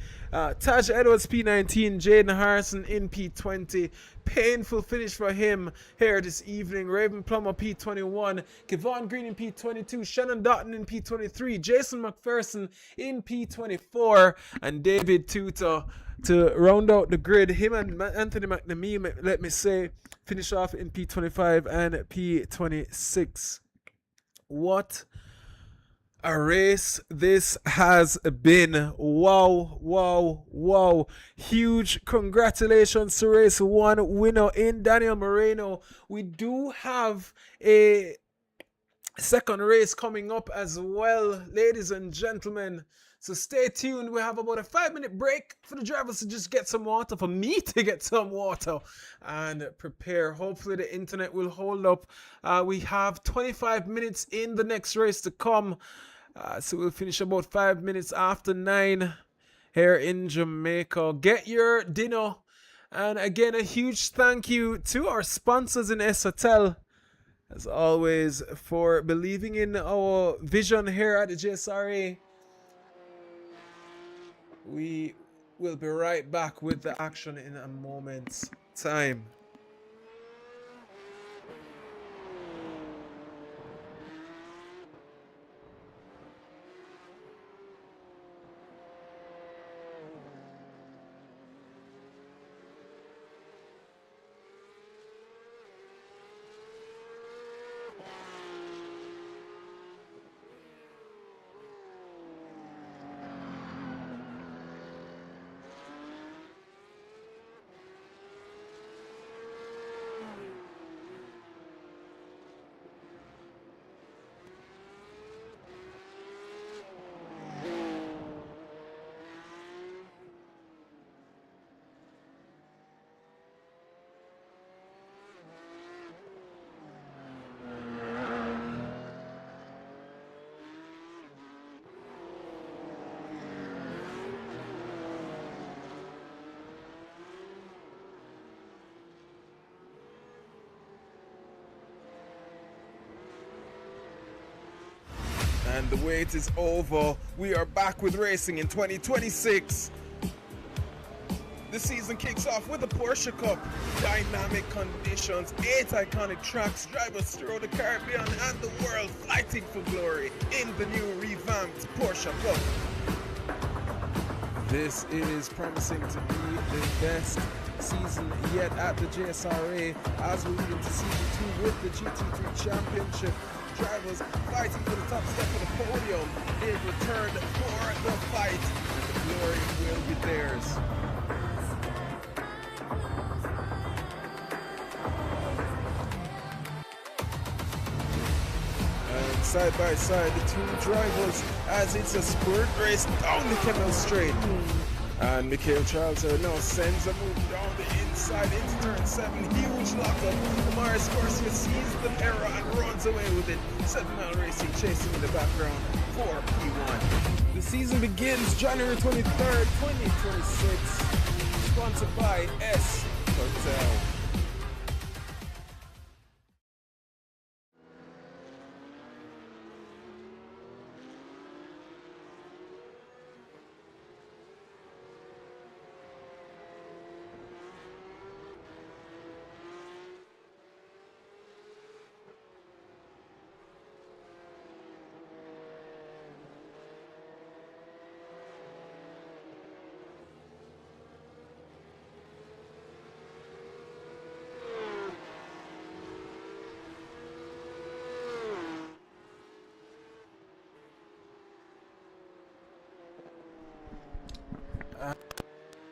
Taj Edwards P19. Jaden Harrison in P20. Painful finish for him here this evening. Raven Plummer P21. Kevon Green in P22. Shannon Dotton in P23. Jason McPherson in P24. And David Tuta to round out the grid. Him and Anthony McNamee, let me say, finish off in P25 and P26. What a race this has been. Wow, wow, wow. Huge congratulations to race 1 winner in Daniel Moreno. We do have a second race coming up as well, ladies and gentlemen. So stay tuned. We have about a 5-minute break for the drivers to just get some water, for me to get some water and prepare. Hopefully the internet will hold up. We have 25 minutes in the next race to come. So we'll finish about 5 minutes after 9 here in Jamaica. Get your dinner. And again, a huge thank you to our sponsors in Sjra, as always, for believing in our vision here at the JSRA. We will be right back with the action in a moment's time. And the wait is over. We are back with racing in 2026. The season kicks off with the Porsche Cup. Dynamic conditions, 8 iconic tracks, drivers throughout the Caribbean and the world fighting for glory in the new revamped Porsche Cup. This is promising to be the best season yet at the Jsra as we lead into season 2 with the GT3 Championship. Drivers fighting for the top step of the podium. They've returned for the fight, and the glory will be theirs. And side by side, the two drivers as it's a sprint race down the Kemmel Straight. And Michael Charlton now sends a move down the inside into turn 7. Huge lockup. Maris Garcia sees the error and runs away with it. 7 Mile Racing chasing in the background for P1. The season begins January 23rd, 2026. Sponsored by Shotels.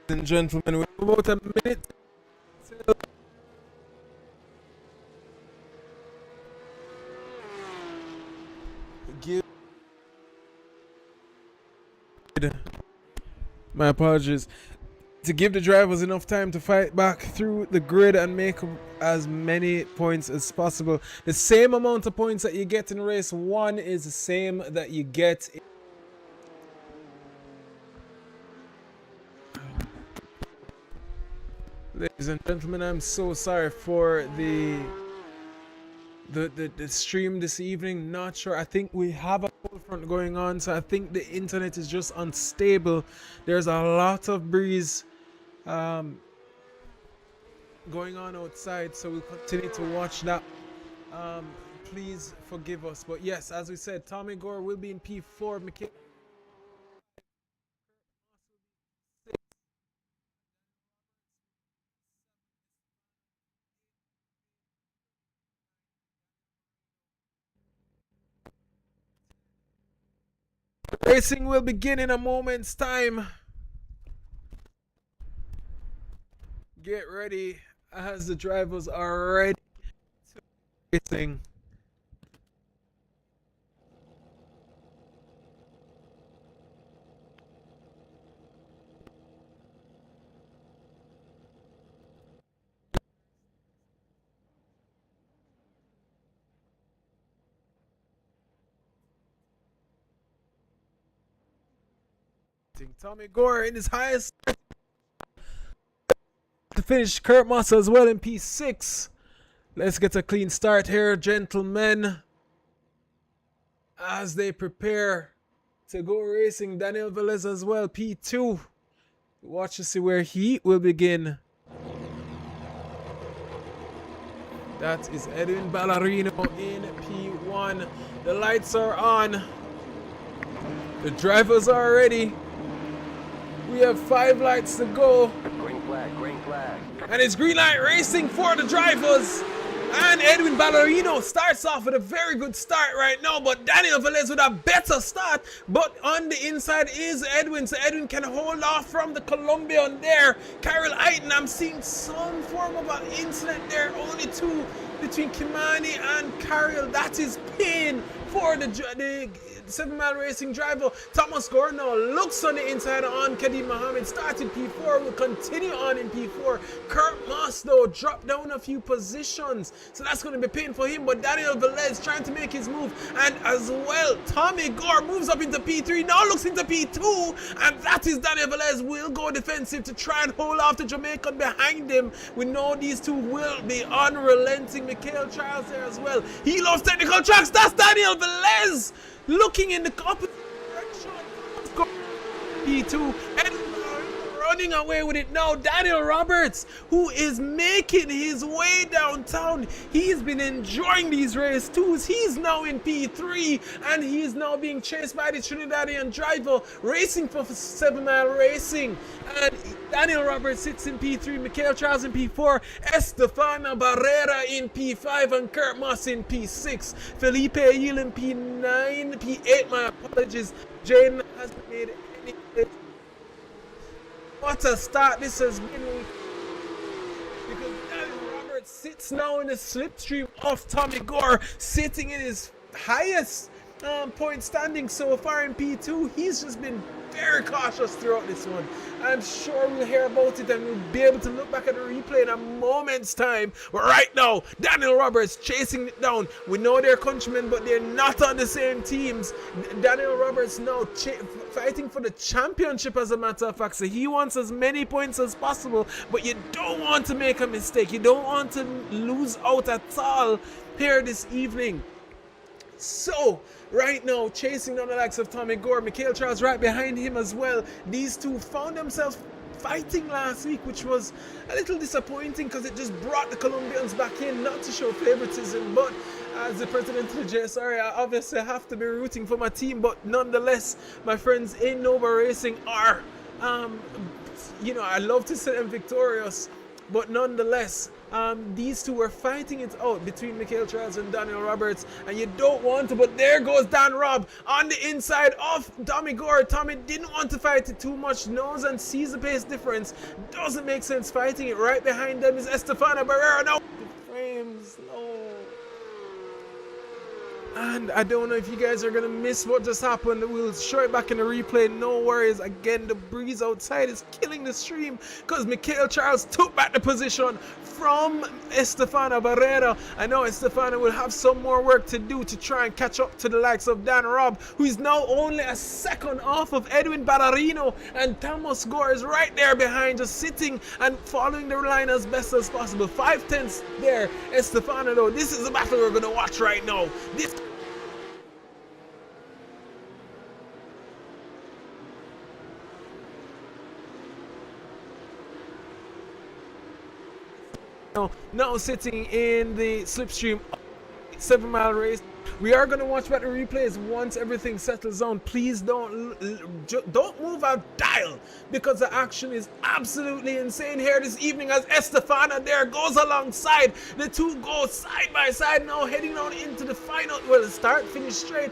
And gentlemen, we have about a minute till my apologies to give the drivers enough time to fight back through the grid and make as many points as possible. The same amount of points that you get in race 1 is the same that you get in Ladies and gentlemen, I'm so sorry for the stream this evening. Not sure. I think we have a cold front going on, so I think the internet is just unstable. There's a lot of breeze going on outside, so we'll continue to watch that. Please forgive us. But yes, as we said, Tommy Gore will be in P4. Racing will begin in a moment's time. Get ready as the drivers are ready to racing. Tommy Gore in his highest to finish. Kurt Massa as well in P6. Let's get a clean start here, gentlemen, as they prepare to go racing. Daniel Velez as well, P2. Watch to see where he will begin. That is Edwin Ballerino in P1. The lights are on. The drivers are ready. We have 5 lights to go. Green flag, green flag. And it's green light racing for the drivers. And Edwin Ballerino starts off with a very good start right now, but Daniel Velez with a better start. But on the inside is Edwin, so Edwin can hold off from the Colombian there. Carol Aiton, I'm seeing some form of an incident there. Only 2 between Kimani and Carol. That is pain for the 7 Mile Racing driver. Thomas Gordon now looks on the inside on Kadim Mohammed. Started P4, will continue on in P4. Kurt Moss though dropped down a few positions, so that's going to be pain for him. But Daniel Velez trying to make his move, and as well Tommy Gore moves up into P3, now looks into P2, and that is Daniel Velez will go defensive to try and hold off the Jamaican behind him. We know these two will be unrelenting. Mikhail Charles there as well. He loves technical tracks. That's Daniel Velez. looking in the opposite direction. P2 and running away with it now. Daniel Roberts, who is making his way downtown. He's been enjoying these race twos. He's now in P3 and he's now being chased by the Trinidadian driver racing for 7 Mile Racing. And Daniel Roberts sits in P3, Michael Charles in P4, Estefana Barrera in P5 and Kurt Moss in P6. Felipe Ayil in P9, P8, my apologies. Jane hasn't made any. What a start this has been, because Daniel Roberts sits now in the slipstream of Tommy Gore, sitting in his highest point standing so far in P2. He's just been very cautious throughout this one. I'm sure we'll hear about it and we'll be able to look back at the replay in a moment's time. But right now, Daniel Roberts chasing it down. We know they're countrymen, but they're not on the same teams. Daniel Roberts now fighting for the championship, as a matter of fact. So he wants as many points as possible, but you don't want to make a mistake. You don't want to lose out at all here this evening. So, right now, chasing down the likes of Tommy Gore, Michael Charles right behind him as well. These two found themselves fighting last week, which was a little disappointing because it just brought the Colombians back in, not to show favoritism, but as the president of the Jsra, I obviously have to be rooting for my team, but nonetheless, my friends in Nova Racing are, I love to see them victorious, but nonetheless, these two were fighting it out between Michael Charles and Daniel Roberts, and you don't want to, but there goes Dan Robb on the inside of Tommy Gore. Tommy didn't want to fight it too much, knows and sees the pace difference. Doesn't make sense fighting it. Right behind them is Estefana Barrera. Now the frames, no. And I don't know if you guys are going to miss what just happened. We'll show it back in the replay. No worries. Again, the breeze outside is killing the stream because Michael Charles took back the position from Estefana Barrera. I know Estefana will have some more work to do to try and catch up to the likes of Dan Robb, who is now only a second off of Edwin Ballarino, and Thomas Gore is right there behind, just sitting and following the line as best as possible. 5/10 there. Estefana, though, this is the battle we're going to watch right now. Now sitting in the slipstream 7 Mile Race. We are going to watch back the replays once everything settles down. Please don't move our dial, because the action is absolutely insane here this evening as Estefana there goes alongside. The two go side by side now, heading on into the final. Well, start, finish straight.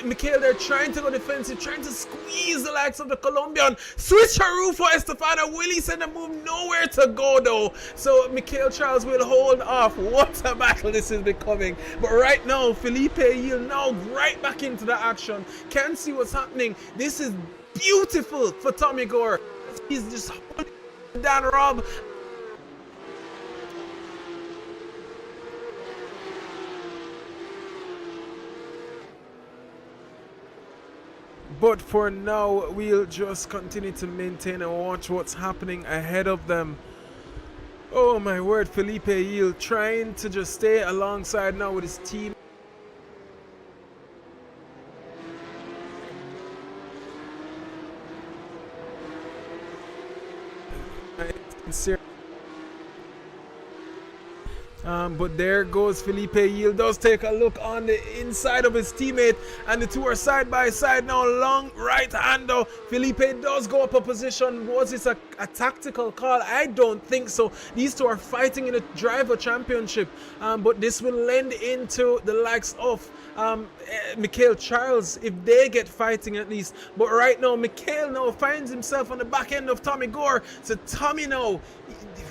Michael, they're trying to go defensive, trying to squeeze the likes of the Colombian. Switch her for Estefana. Will he send a move? Nowhere to go though. So Michael Charles will hold off. What a battle this is becoming. But right now, Felipe Ayil now right back into the action. Can't see what's happening. This is beautiful for Tommy Gore. He's just holding Dan Robb. But for now, we'll just continue to maintain and watch what's happening ahead of them. Oh my word, Felipe Ayil trying to just stay alongside now with his team. But there goes Felipe Ayil, does take a look on the inside of his teammate, and the two are side by side now. Long right hander. Felipe does go up a position. Was this a tactical call? I don't think so. These two are fighting in a driver championship, but this will lend into the likes of Michael Charles if they get fighting at least. But right now, Michael now finds himself on the back end of Tommy Gore. So Tommy now,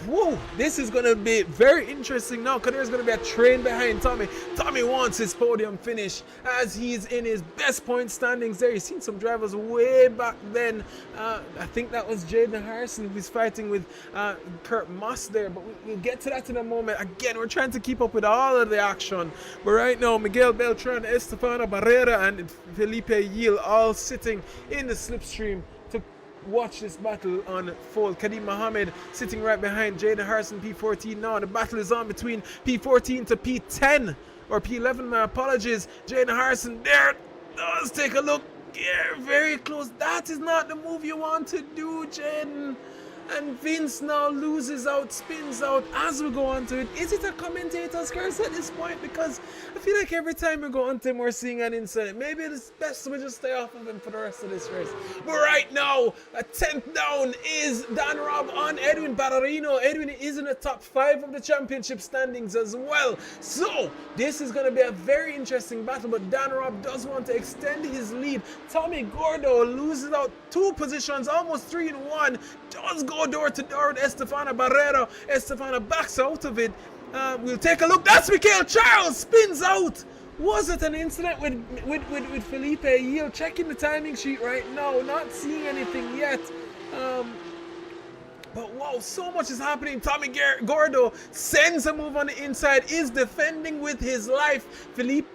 whoa, this is going to be very interesting now, because there's going to be a train behind Tommy. Tommy wants his podium finish as he's in his best point standings there. You've seen some drivers way back then. I think that was Jaden Harrison who's fighting with Kurt Moss there, but we'll get to that in a moment. Again, we're trying to keep up with all of the action. But right now, Miguel Beltran, Estefana Barrera, and Felipe Ayil all sitting in the slipstream to watch this battle unfold. Kadeem Mohammed sitting right behind Jaden Harrison, P14 now. The battle is on between P14 to P10, or P11, my apologies. Jaden Harrison there. does. Take a look here, very close. That is not the move you want to do, Jaden. And Vince now loses out, spins out as we go on to it. Is it a commentator's curse at this point? Because I feel like every time we go on to him, we're seeing an incident. Maybe it's best we just stay off of him for the rest of this race. But right now, a 10th down is Dan Robb on Edwin Ballerino. Edwin is in the top 5 of the championship standings as well. So this is going to be a very interesting battle, but Dan Robb does want to extend his lead. Tommy Gordo loses out 2 positions, almost 3 in 1. Does go door to door with Estefana Barrera. Estefana backs out of it. We'll take a look. That's Michael Charles spins out. Was it an incident with Felipe Yield? Checking the timing sheet right now. Not seeing anything yet. But wow, so much is happening. Tommy Gordo sends a move on the inside. Is defending with his life. Felipe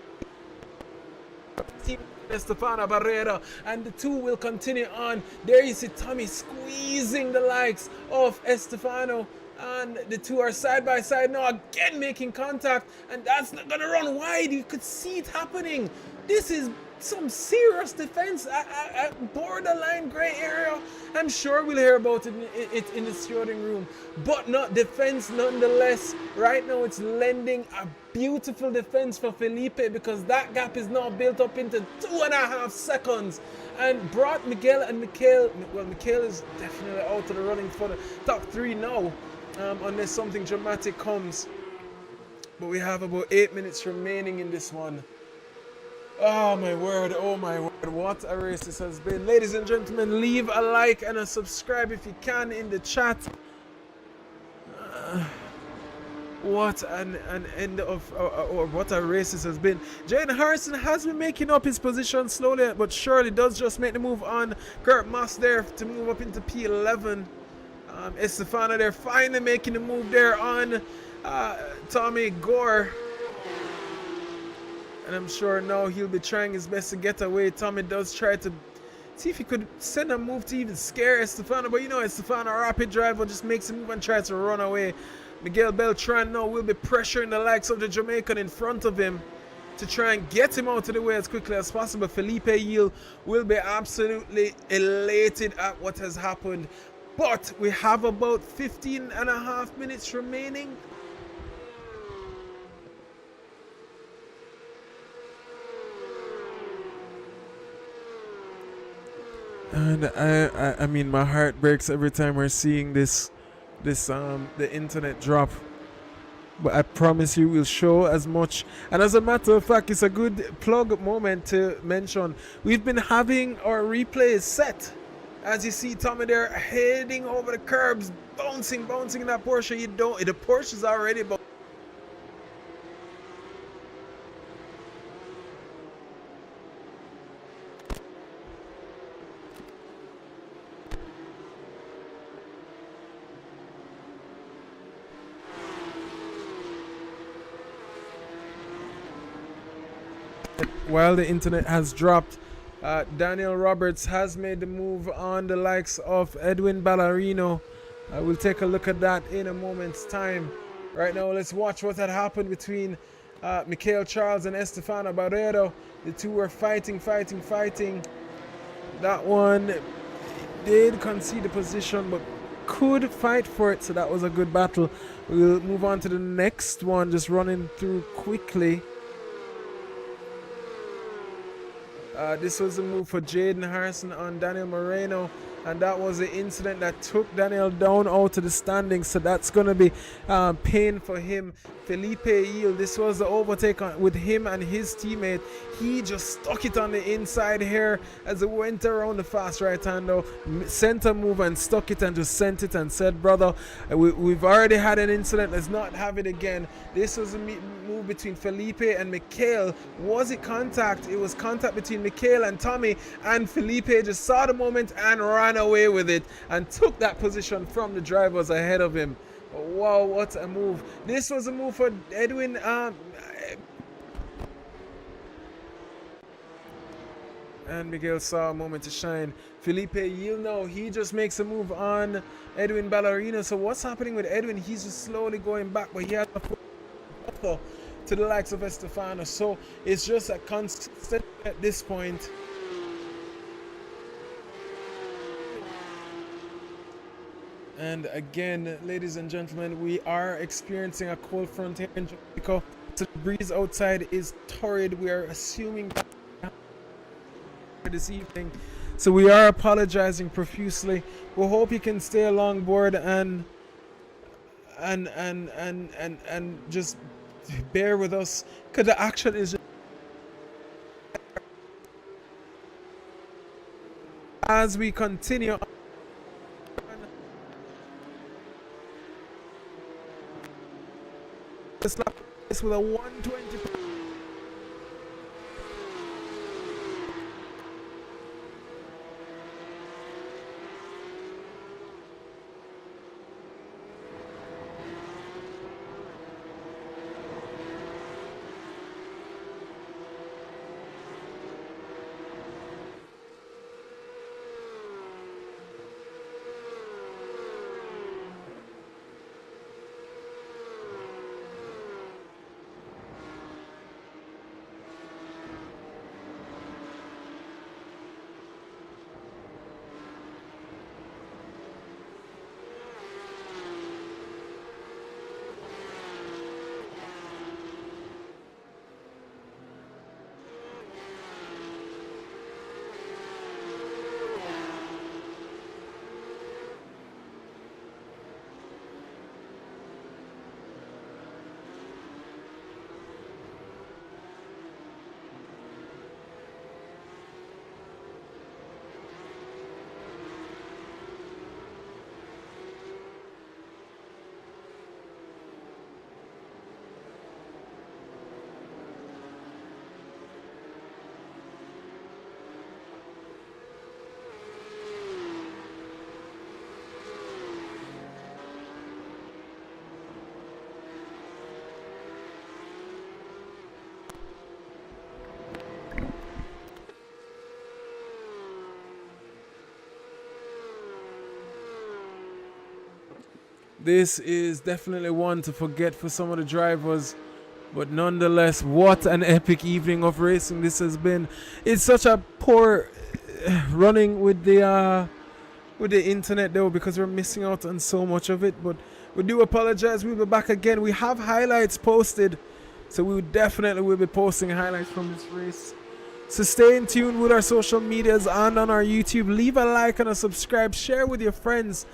Estefana Barrera, and the 2 will continue on. There you see Tommy squeezing the likes of Estefano, and the 2 are side by side now, again making contact, and that's not gonna run wide. You could see it happening. This is some serious defense, a borderline gray area. I'm sure we'll hear about it in the shooting room, but not defense nonetheless. Right now it's lending a beautiful defense for Felipe, because that gap is now built up into 2.5 seconds and brought Miguel and Mikhail. Well, Mikhail is definitely out of the running for the top 3 now, unless something dramatic comes. But we have about 8 minutes remaining in this one. Oh my word, what a race this has been. Ladies and gentlemen, leave a like and a subscribe if you can in the chat. What an end of, or what a race this has been. Jaden Harrison has been making up his position slowly but surely. Does just make the move on Kurt Moss there to move up into P11. Estefana there finally making the move there on Tommy Gore. And I'm sure now he'll be trying his best to get away. Tommy does try to see if he could send a move to even scare Estefano. But you know, Estefano, a rapid driver, just makes a move and tries to run away. Miguel Beltran now will be pressuring the likes of the Jamaican in front of him to try and get him out of the way as quickly as possible. Felipe Yield will be absolutely elated at what has happened. But we have about 15.5 minutes remaining. And I mean, my heart breaks every time we're seeing the internet drop. But I promise you we'll show as much. And as a matter of fact, it's a good plug moment to mention. We've been having our replays set. As you see Tommy there heading over the curbs, bouncing in that Porsche. The Porsche is already bouncing. While the internet has dropped, Daniel Roberts has made the move on the likes of Edwin Ballerino. We'll take a look at that in a moment's time. Right now, let's watch what had happened between Michael Charles and Estefana Barrero. The 2 were fighting. That one did concede the position, but could fight for it, so that was a good battle. We'll move on to the next one, just running through quickly. This was a move for Jaden Harrison on Daniel Moreno, and that was the incident that took Daniel down out of the standings, so that's going to be pain for him. Felipe Yield, this was the overtake with him and his teammate. He just stuck it on the inside here as it went around the fast right hander, center move and stuck it and just sent it and said, brother, we've already had an incident, let's not have it again. This was a move between Felipe and Mikhail. Was it contact? It was contact between Mikhail and Tommy, and Felipe just saw the moment and ran away with it and took that position from the drivers ahead of him. Wow, what a move. This was a move for Edwin and Miguel saw a moment to shine. Felipe Yield now, he just makes a move on Edwin Ballerino. So what's happening with Edwin? He's just slowly going back, but he has a to the likes of Estefano. So it's just a constant at this point. And again, ladies and gentlemen, we are experiencing a cold front here in Jamaica. So the breeze outside is torrid. We are assuming that this evening. So we are apologizing profusely. We hope you can stay along board and just bear with us, because the action is just as we continue. Slap this with a 120. This is definitely one to forget for some of the drivers, but nonetheless, what an epic evening of racing this has been. It's such a poor running with the internet though, because we're missing out on so much of it, but we do apologize. We'll be back again. We have highlights posted, so we definitely will be posting highlights from this race. So stay in tune with our social medias and on our YouTube. Leave a like and a subscribe. Share with your friends.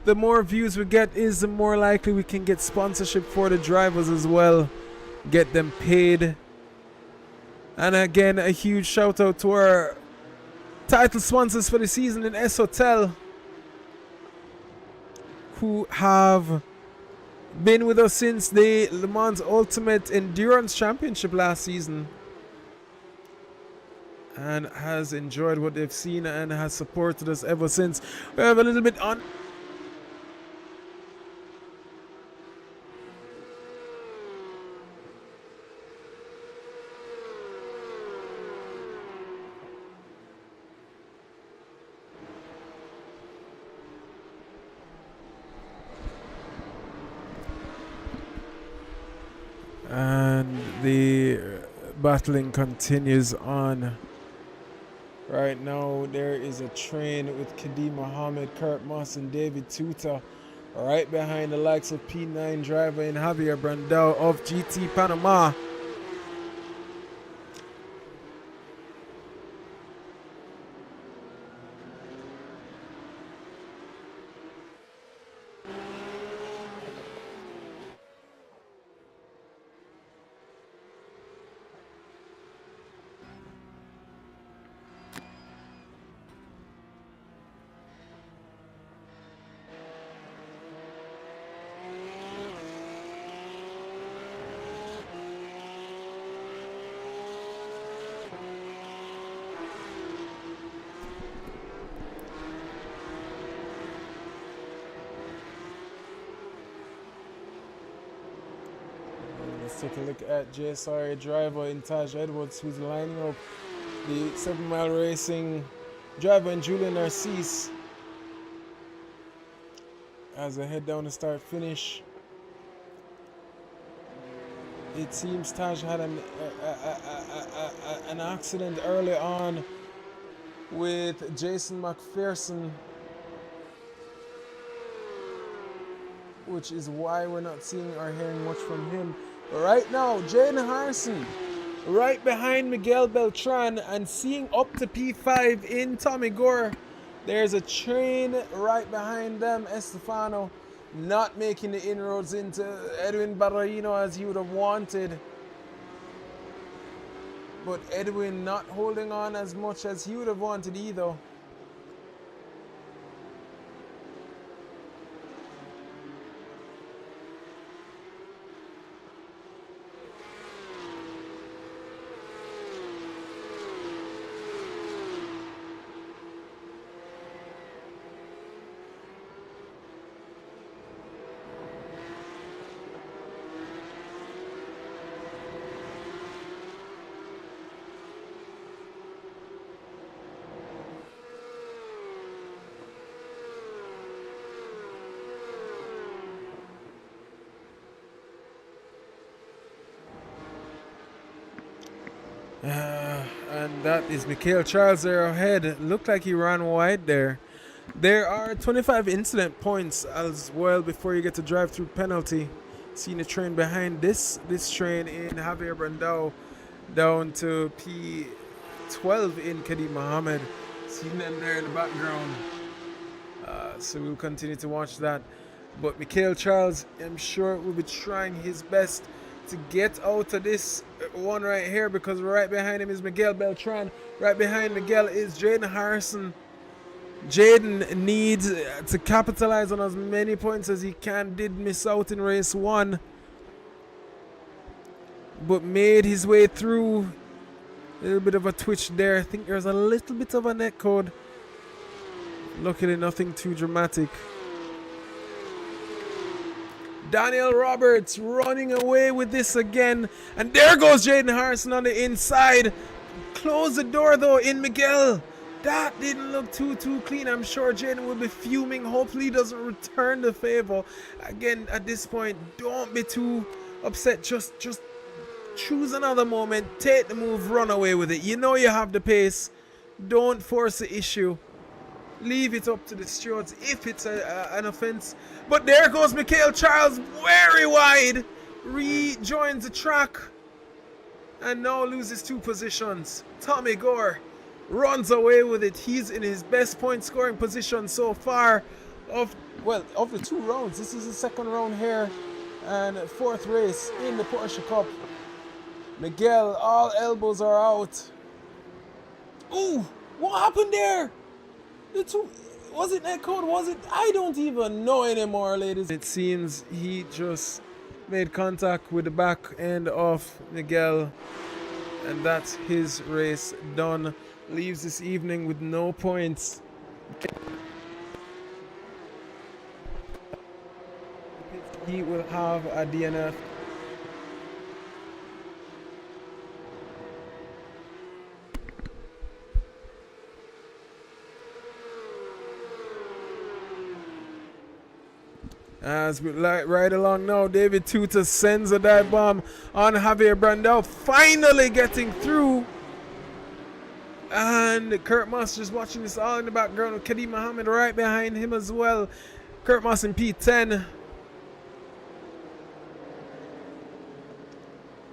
The more views we get is the more likely we can get sponsorship for the drivers as well. Get them paid. And again, a huge shout out to our title sponsors for the season in Shotels, who have been with us since the Le Mans Ultimate Endurance Championship last season, and has enjoyed what they've seen and has supported us ever since. We have a little bit on. And the battling continues on. Right now, there is a train with Kadim Mohammed, Kurt Moss, and David Tuta, right behind the likes of P9 driver and Javier Brandao of GT Panama. Let's take a look at Jsra driver in Taj Edwards, who's lining up the 7 Mile Racing driver and Julian Narcisse as they head down the start finish. It seems Taj had an accident early on with Jason McPherson, which is why we're not seeing or hearing much from him. But right now, Jaden Harrison right behind Miguel Beltran and seeing up to P5 in Tommy Gore. There's a train right behind them. Estefano not making the inroads into Edwin Barraino as he would have wanted. But Edwin not holding on as much as he would have wanted either. And that is Mikhail Charles there ahead. Looked like he ran wide there. There are 25 incident points as well before you get to drive through penalty. Seeing the train behind this train in Javier Brandao down to P12 in Kadim Mohammed. Seeing them there in the background. So we'll continue to watch that. But Mikhail Charles, I'm sure, will be trying his best to get out of this one right here, because right behind him is Miguel Beltran. Right behind Miguel is Jaden Harrison. Jaden needs to capitalize on as many points as he can. Did miss out in race 1, but made his way through. A little bit of a twitch there. I think there's a little bit of a net code. Luckily nothing too dramatic. Daniel Roberts running away with this again. And there goes Jaden Harrison on the inside. Close the door though in Miguel. That didn't look too clean. I'm sure Jaden will be fuming. Hopefully he doesn't return the favor. Again, at this point, don't be too upset. Just choose another moment. Take the move. Run away with it. You know you have the pace. Don't force the issue. Leave it up to the stewards if it's an offense. But there goes Mikhail Charles, very wide. Rejoins the track and now loses 2 positions. Tommy Gore runs away with it. He's in his best point scoring position so far of the 2 rounds. This is the 2nd round here and 4th race in the Porsche Cup. Miguel, all elbows are out. Ooh, what happened there? Was it net code? Was it? I don't even know anymore, ladies. It seems he just made contact with the back end of Miguel, and that's his race done. Leaves this evening with no points. He will have a DNF. As we right along now, David Tuta sends a dive bomb on Javier Brandao, finally getting through. And Kurt Moss just watching this all in the background with Kadim Mohammed right behind him as well. Kurt Moss in P10.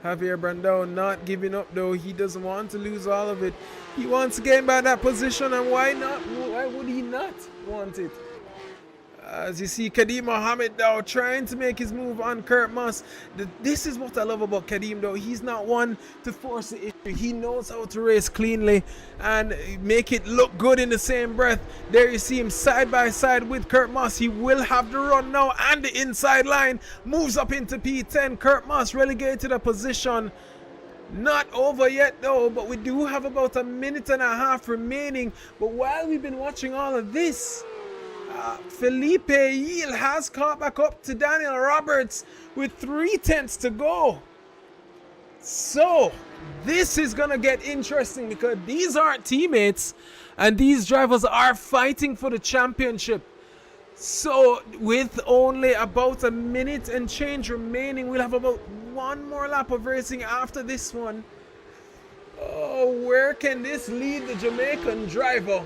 Javier Brandao not giving up though. He doesn't want to lose all of it. He wants to get back that position, and why not? Why would he not want it? As you see Kadim Mohammed now trying to make his move on Kurt Moss. This is what I love about Kadim though. He's not one to force the issue. He knows how to race cleanly and make it look good in the same breath. There you see him side by side with Kurt Moss. He will have the run now and the inside line. Moves up into P10. Kurt Moss relegated a position. Not over yet though, but we do have about a minute and a half remaining. But while we've been watching all of this, Felipe Yil has caught back up to Daniel Roberts with 3/10 to go. So this is gonna get interesting because these aren't teammates and these drivers are fighting for the championship. So with only about a minute and change remaining, we'll have about one more lap of racing after this one. Oh, where can this lead the Jamaican driver?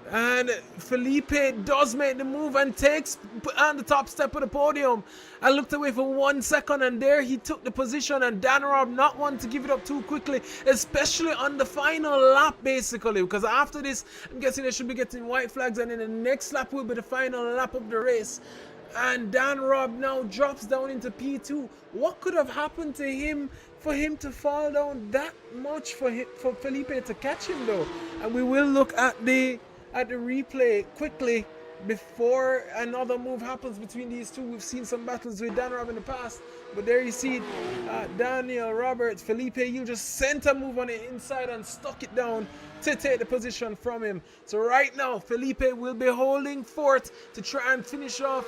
And Felipe does make the move and takes on the top step of the podium. I looked away for 1 second and there he took the position, and Dan Robb not wanting to give it up too quickly, especially on the final lap basically, because after this I'm guessing they should be getting white flags, and then the next lap will be the final lap of the race. And Dan Robb now drops down into P2. What could have happened to him for him to fall down that much for Felipe to catch him though? And we will look at the replay quickly before another move happens between these two. We've seen some battles with Dan Robb in the past, but there you see Daniel Roberts, Felipe, you just sent a move on the inside and stuck it down to take the position from him. So right now Felipe will be holding fort to try and finish off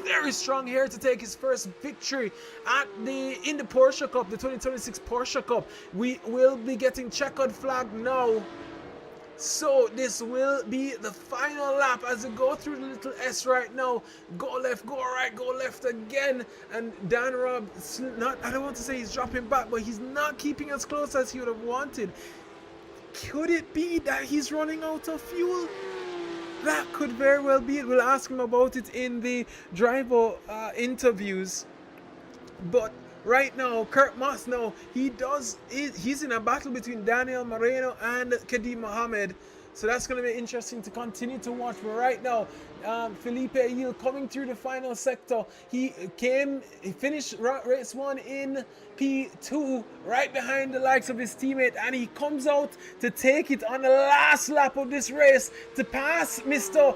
very strong here to take his first victory in the Porsche Cup, the 2026 Porsche Cup. We will be getting checkered flag now. So this will be the final lap as we go through the little S right now. Go left, go right, go left again. And Dan Robb, I don't want to say he's dropping back, but he's not keeping as close as he would have wanted. Could it be that he's running out of fuel? That could very well be it. We'll ask him about it in the driver interviews. But right now, Kurt Moss now, he's in a battle between Daniel Moreno and Kadim Mohammed. So that's going to be interesting to continue to watch. But right now, Felipe Ayil coming through the final sector. He finished race 1 in P2, right behind the likes of his teammate, and he comes out to take it on the last lap of this race to pass Mr.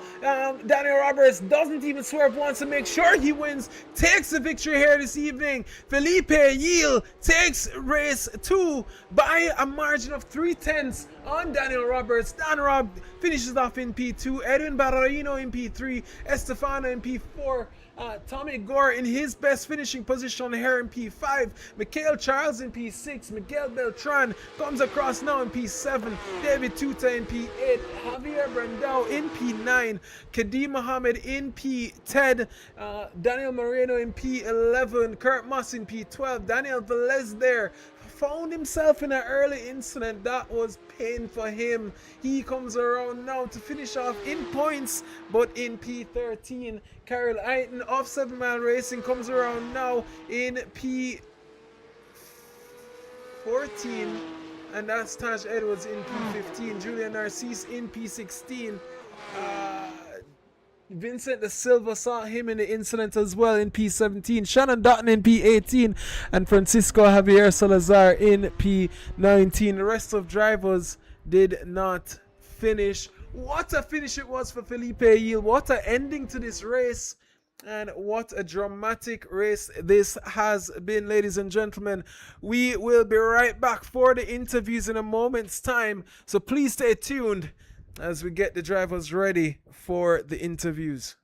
Daniel Roberts. Doesn't even swerve once to make sure he wins, takes the victory here this evening. Felipe Ayil takes race 2 by a margin of 3/10 on Daniel Roberts. Dan Robb finishes off in P2, Edwin Barrino in P3, Estefano in P4, Tommy Gore in his best finishing position here in P5, Mikhail Charles in P6, Miguel Beltran comes across now in P7, David Tuta in P8, Javier Brandao in P9, Kadim Mohammed in P10, Daniel Moreno in P11, Kurt Moss in P12, Daniel Velez there found himself in an early incident that was pain for him. He comes around now to finish off in points, but in P13. Carol Eiton of 7 Mile Racing comes around now in P14, and that's Taj Edwards in P15. Julian Narcisse in P16. Vincent De Silva saw him in the incident as well in P17. Shannon Dotton in P18 and Francisco Javier Salazar in P19. The rest of drivers did not finish. What a finish it was for Felipe Ayil. What an ending to this race. And what a dramatic race this has been, ladies and gentlemen. We will be right back for the interviews in a moment's time. So please stay tuned as we get the drivers ready for the interviews.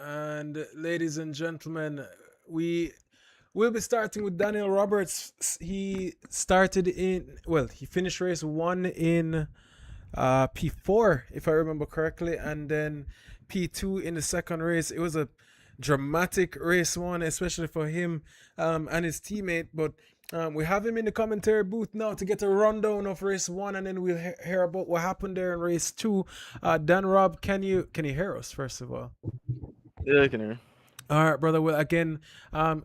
And ladies and gentlemen, we will be starting with Daniel Roberts. He started he finished race one in P4, if I remember correctly, and then P2 in the second race. It was a dramatic race one, especially for him and his teammate. But we have him in the commentary booth now to get a rundown of race one, and then we'll hear about what happened there in race two. Dan Rob, can you hear us first of all? Yeah, I can hear. All right, brother. Well, again,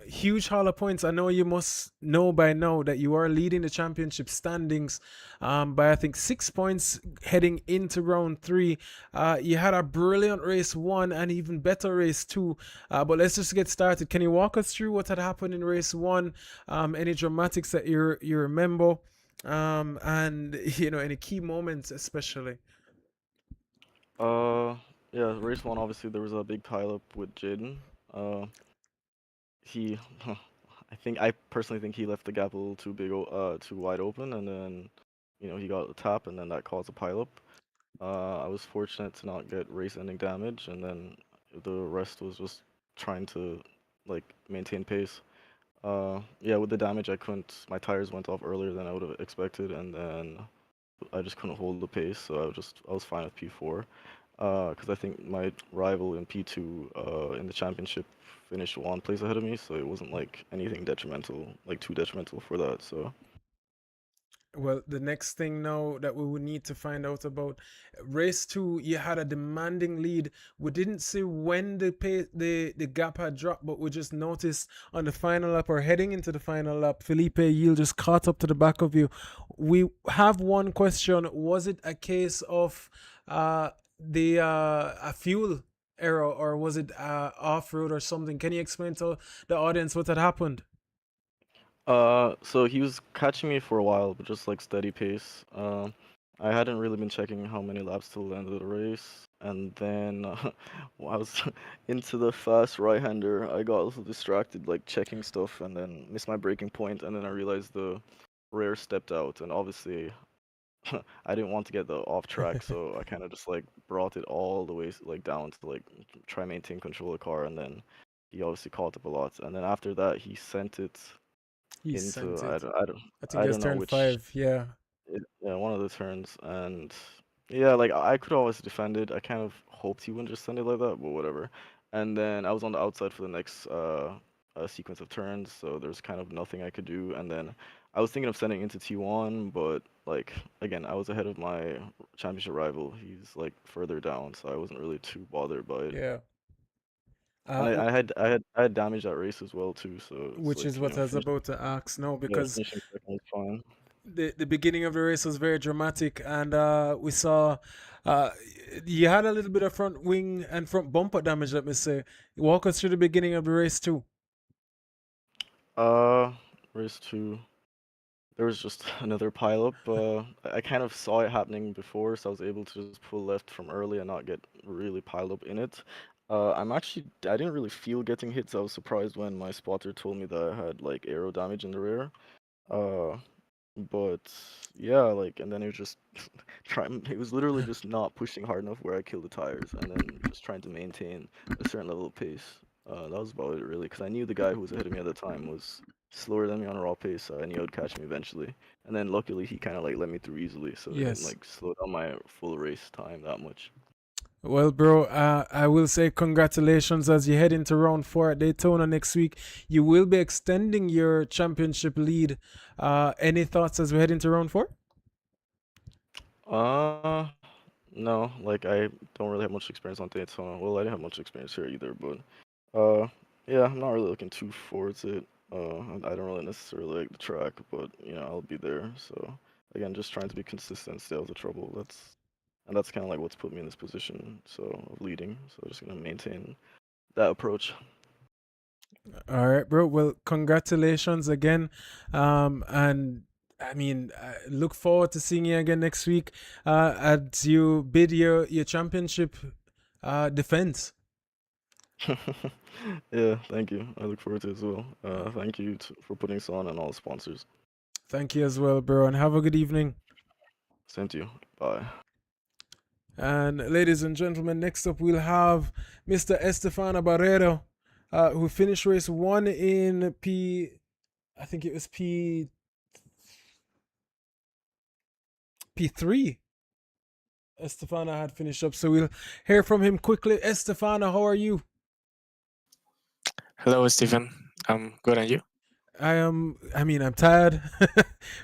huge haul of points. I know you must know by now that you are leading the championship standings by, I think, 6 points heading into round three. You had a brilliant race one and even better race two. But let's just get started. Can you walk us through what had happened in race one? Any dramatics that you remember? And, any key moments especially? Uh, yeah, race one, obviously, there was a big pileup with Jaden. He, I personally think he left the gap a little too big, too wide open, and then, he got a tap, and then that caused a pileup. I was fortunate to not get race-ending damage, and then the rest was just trying to, like, maintain pace. Yeah, with the damage, my tires went off earlier than I would have expected, and then I just couldn't hold the pace, so I was fine with P4. Because I think my rival in P2 in the championship finished one place ahead of me, so it wasn't like anything detrimental, like too detrimental for that. So Well, the next thing now that we would need to find out about race two, you had a demanding lead. We didn't see when the gap had dropped, but we just noticed on the final lap or heading into the final lap, Felipe Yield just caught up to the back of you. We have one question: was it a case of a fuel error, or was it off road or something? Can you explain to the audience what had happened? so he was catching me for a while, but just like steady pace. I hadn't really been checking how many laps till the end of the race, and then when I was into the fast right-hander, I got a little distracted, like checking stuff, and then missed my braking point, and then I realized the rear stepped out, and obviously I didn't want to get the off track, so I kind of just like brought it all the way like down to like try maintain control of the car, and then he obviously caught up a lot, and then after that he sent it He into sent it. I think I it's don't know turn which five. Yeah. yeah, one of the turns, and yeah, like I could always defend it. I kind of hoped he wouldn't just send it like that, but whatever. And then I was on the outside for the next sequence of turns, so there's kind of nothing I could do. And then I was thinking of sending into T1, but like again, I was ahead of my championship rival. He's like further down, so I wasn't really too bothered by it. Yeah. And Uh, I had damage that race as well too, so it's which is like what I was finishing, about to ask now, yeah, because finishing second was fine. the beginning of the race was very dramatic, and we saw uh, you had a little bit of front wing and front bumper damage. Let me say, walk us through the beginning of the race too. Uh, race two. There was just another pileup. I kind of saw it happening before, so I was able to just pull left from early and not get really piled up in it. I didn't really feel getting hit, so I was surprised when my spotter told me that I had like aero damage in the rear. Uh, but yeah, like, and then it was just it was literally just not pushing hard enough where I killed the tires, and then just trying to maintain a certain level of pace. That was about it really, because I knew the guy who was ahead of me at the time was slower than me on a raw pace, so I knew I'd catch him eventually. And then luckily he kind of like let me through easily, so it didn't Yes. like slow down my full race time that much. Well, bro, I will say congratulations as you head into round four at Daytona next week. You will be extending your championship lead. Any thoughts as we head into round four? Uh, no, like I don't really have much experience on Daytona. Well, I didn't have much experience here either, but yeah, I'm not really looking too forward to it. I don't really necessarily like the track, but I'll be there. So again, just trying to be consistent, stay out of the trouble. That's kind of like what's put me in this position, so of leading. So just gonna maintain that approach. All right, bro. Well, congratulations again. And I mean, I look forward to seeing you again next week as you bid your championship defense. Yeah, thank you. I look forward to it as well. Thank you for putting this on and all the sponsors. Thank you as well, bro, and have a good evening. Same to you. Bye. And ladies and gentlemen, next up we'll have Mr. Estefano Barrero, who finished race 1 in I think it was P3. Estefano had finished up, so we'll hear from him quickly. Estefano, how are you? Hello, Stephen. I'm good, and you? I'm tired,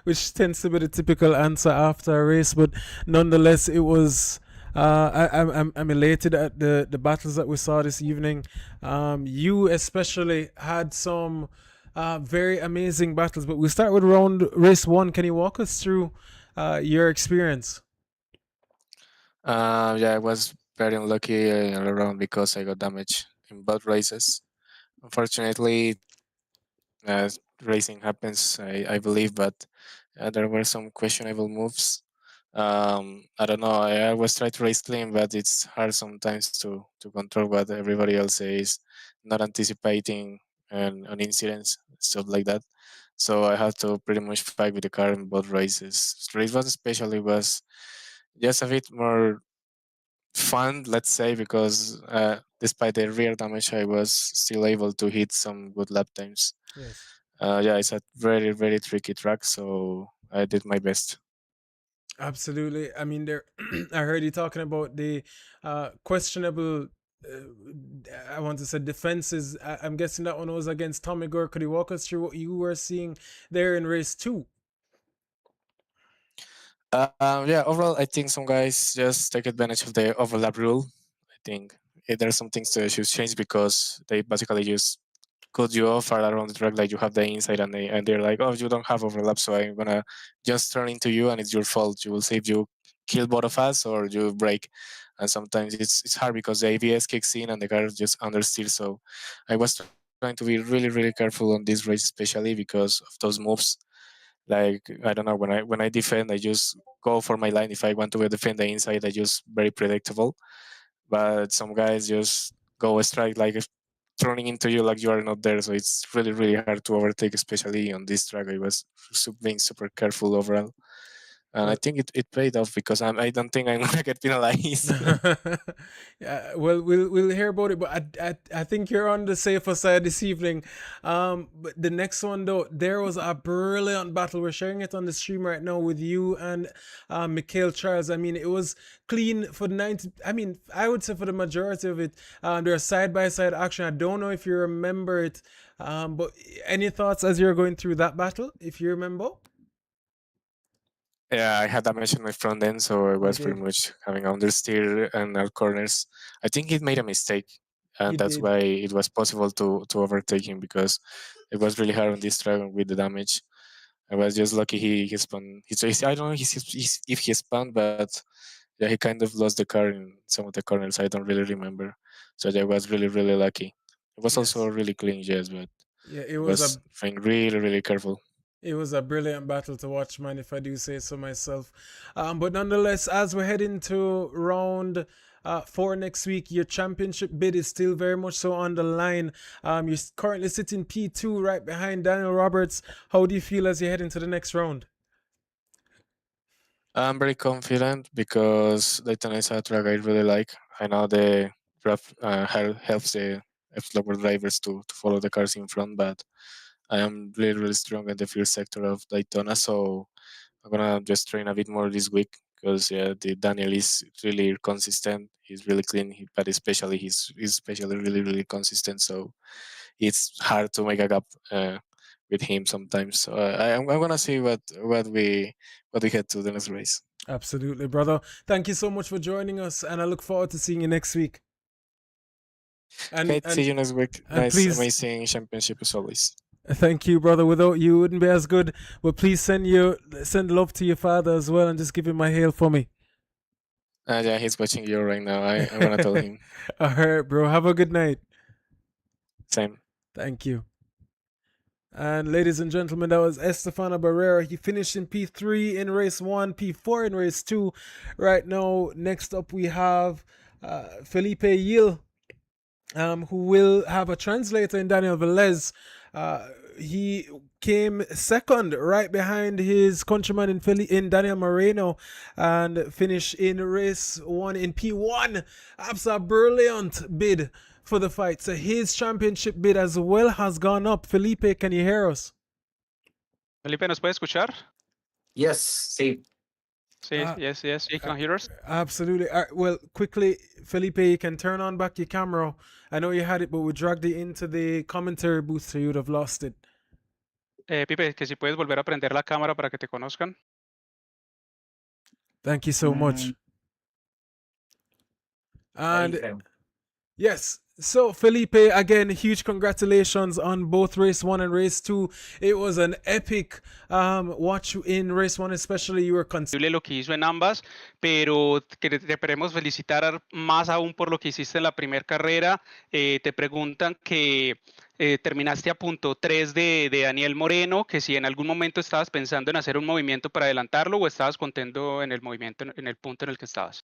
which tends to be the typical answer after a race, but nonetheless, it was. I'm elated at the battles that we saw this evening. You especially had some very amazing battles, but we'll start with race 1. Can you walk us through your experience? Yeah, I was very unlucky all around because I got damaged in both races. Unfortunately, racing happens, I believe, but there were some questionable moves. I don't know. I always try to race clean, but it's hard sometimes to control what everybody else says, not anticipating an incidents, stuff like that. So I had to pretty much fight with the car in both races. Race one especially was just a bit more fun, let's say, because despite the rear damage, I was still able to hit some good lap times. Yes. Yeah, it's a very, very tricky track, so I did my best. Absolutely. I mean, there. I heard you talking about the questionable. I want to say defenses. I'm guessing that one was against Tommy Gore. Could you walk us through what you were seeing there in race 2? Yeah, overall, I think some guys just take advantage of the overlap rule. I think there's some things that should change because they basically just cut you off around the track, like you have the inside, and they're like, oh, you don't have overlap, so I'm gonna just turn into you, and it's your fault. You will see if you kill both of us or you break. And sometimes it's hard because the ABS kicks in and the car just understeers. So I was trying to be really, really careful on this race, especially because of those moves. Like I don't know, when I defend, I just go for my line. If I want to defend the inside, I just very predictable. But some guys just go strike like turning into you like you are not there. So it's really, really hard to overtake, especially on this track. I was being super careful overall. And I Well, think it paid off because I don't think I'm gonna get penalized. yeah, well, we'll hear about it, but I think you're on the safer side this evening. But the next one though, there was a brilliant battle. We're sharing it on the stream right now with you and Mikhail Charles. I mean, it was clean for the 90. I mean, I would say for the majority of it. There's side by side action. I don't know if you remember it, but any thoughts as you're going through that battle, if you remember? Yeah, I had damage in my front end, so I You was pretty did. much having understeer and out corners. I think he made a mistake, You and that's did. why it was possible to overtake him because it was really hard on this track with the damage. I was just lucky he spun. I don't know if he spun, but yeah, he kind of lost the car in some of the corners. I don't really remember, so I was really really lucky. It was also Yes. really clean, yes, but Yeah, I was being really really careful. it was a brilliant battle to watch, man, if I do say so myself. But nonetheless, as we head into round 4 next week, your championship bid is still very much so on the line. You're currently sitting P2 right behind Daniel Roberts. How do you feel as you head into the next round? I'm very confident because Daytona is a track I really like. I know the draft helps the slower drivers to follow the cars in front, but I am really, really strong in the first sector of Daytona, so I'm gonna just train a bit more this week because yeah, the Daniel is really consistent. He's really clean, but especially he's especially really, really consistent. So it's hard to make a gap with him sometimes. So I'm gonna see what we head to the next race. Absolutely, brother. Thank you so much for joining us, and I look forward to seeing you next week. Okay, see you next week. And Nice, please, amazing championship as always. thank you, brother. Without you, it wouldn't be as good. But please send love to your father as well, and just give him my hail for me. Yeah, he's watching you right now. I'm gonna tell him. All right, bro. Have a good night. Same. Thank you. And ladies and gentlemen, that was Estefano Barrera. He finished in P3 in race 1, P4 in race 2. Right now, next up we have Felipe Yil, who will have a translator in Daniel Velez. he came second, right behind his countryman in Daniel Moreno, and finished in race 1 in P1. Absolutely brilliant bid for the fight. So his championship bid as well has gone up. Felipe, can you hear us? Felipe, ¿nos puede escuchar? Yes, sí. Sí, yes, you can hear us. Absolutely. Well, quickly, Felipe, you can turn on back your camera. I know you had it, but we dragged it into the commentary booth, so you'd have lost it. Pipe, que si puedes volver a prender la cámara para que te conozcan. Thank you so much. And Okay. yes, so Felipe, again, huge congratulations on both race 1 and race 2. It was an epic watch in race 1, especially you were Lo que hizo en ambas, pero te queremos felicitar más aún por lo que hiciste en la primera carrera. Te preguntan que terminaste a punto 3 de Daniel Moreno, que si en algún momento estabas pensando en hacer un movimiento para adelantarlo o estabas contento en el movimiento, en el punto en el que estabas.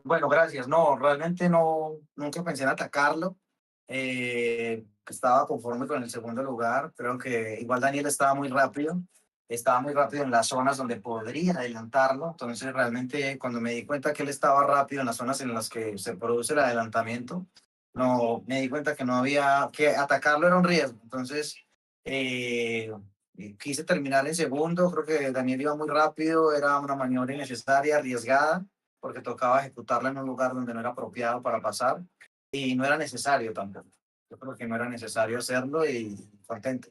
Bueno, gracias. No, realmente no, nunca pensé en atacarlo. Estaba conforme con el segundo lugar. Creo que igual Daniel estaba muy rápido en las zonas donde podría adelantarlo. Entonces, realmente cuando me di cuenta que él estaba rápido en las zonas en las que se produce el adelantamiento, no, me di cuenta que no había, que atacarlo era un riesgo. Entonces, quise terminar en segundo. Creo que Daniel iba muy rápido, era una maniobra innecesaria, arriesgada, porque tocaba ejecutarla en un lugar donde no era apropiado para pasar y no era necesario tampoco. Yo creo que no era necesario hacerlo y contento.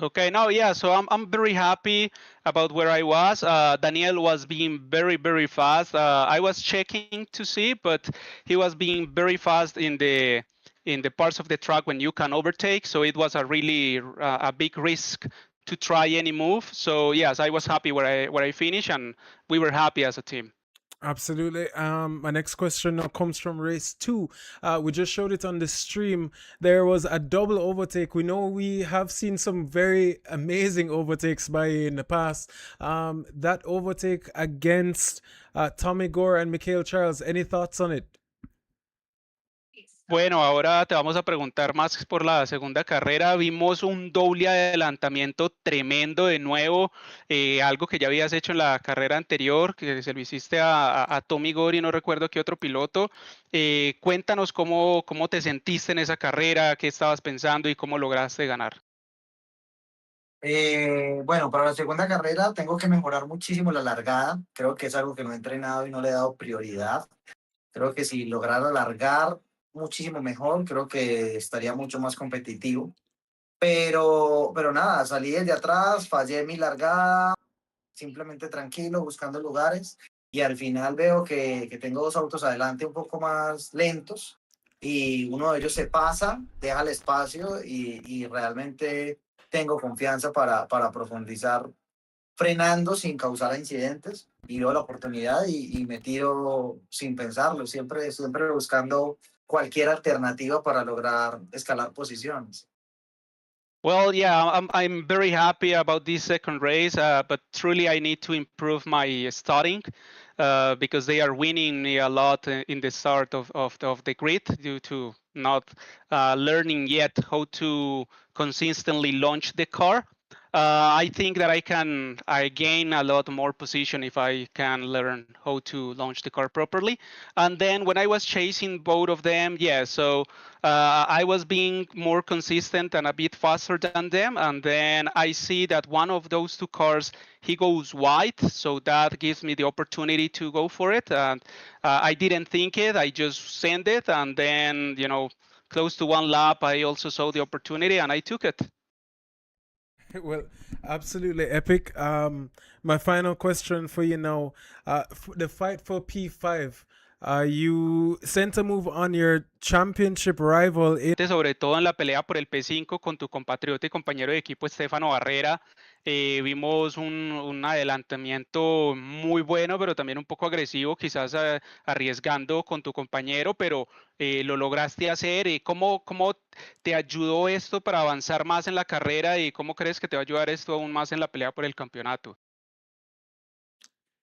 Okay, no, yeah, so I'm very happy about where I was. Daniel was being very, very fast. I was checking to see, but he was being very fast in the parts of the track when you can overtake. So it was a really a big risk to try any move. So yes, I was happy where I finished, and we were happy as a team. Absolutely. My next question now comes from race 2. We just showed it on the stream. There was a double overtake. We know we have seen some very amazing overtakes by you in the past. That overtake against Tommy Gore and Mikhail Charles. Any thoughts on it? Bueno, ahora te vamos a preguntar más por la segunda carrera. Vimos un doble adelantamiento tremendo de nuevo, algo que ya habías hecho en la carrera anterior, que se lo hiciste a Tommy Gore y no recuerdo qué otro piloto. Cuéntanos cómo te sentiste en esa carrera, qué estabas pensando y cómo lograste ganar. Bueno, para la segunda carrera tengo que mejorar muchísimo la largada. Creo que es algo que no he entrenado y no le he dado prioridad. Creo que si lograra alargar muchísimo mejor, creo que estaría mucho más competitivo. Pero nada, salí desde atrás, fallé mi largada, simplemente tranquilo, buscando lugares. Y al final veo que tengo dos autos adelante un poco más lentos y uno de ellos se pasa, deja el espacio y realmente tengo confianza para profundizar frenando sin causar incidentes y veo la oportunidad y me tiro sin pensarlo, siempre buscando cualquier alternativa para lograr escalar posiciones. Well, yeah, I'm very happy about this second race, but truly I need to improve my starting because they are winning me a lot in the start of the grid due to not learning yet how to consistently launch the car. I think that I gain a lot more position if I can learn how to launch the car properly. And then when I was chasing both of them, yeah, so I was being more consistent and a bit faster than them. And then I see that one of those two cars, he goes wide. So that gives me the opportunity to go for it. And I didn't think it, I just sent it. And then, close to one lap, I also saw the opportunity and I took it. Well, absolutely epic. My final question for you now: the fight for P5. You sent a move on your championship rival. Sobre todo en la pelea por el P5 con tu compatriota y compañero de equipo Estefano Barrera, vimos un adelantamiento muy bueno, pero también un poco agresivo, quizás arriesgando con tu compañero, pero lo lograste hacer. ¿Cómo te ayudó esto para avanzar más en la carrera y cómo crees que te va a ayudar esto aún más en la pelea por el campeonato?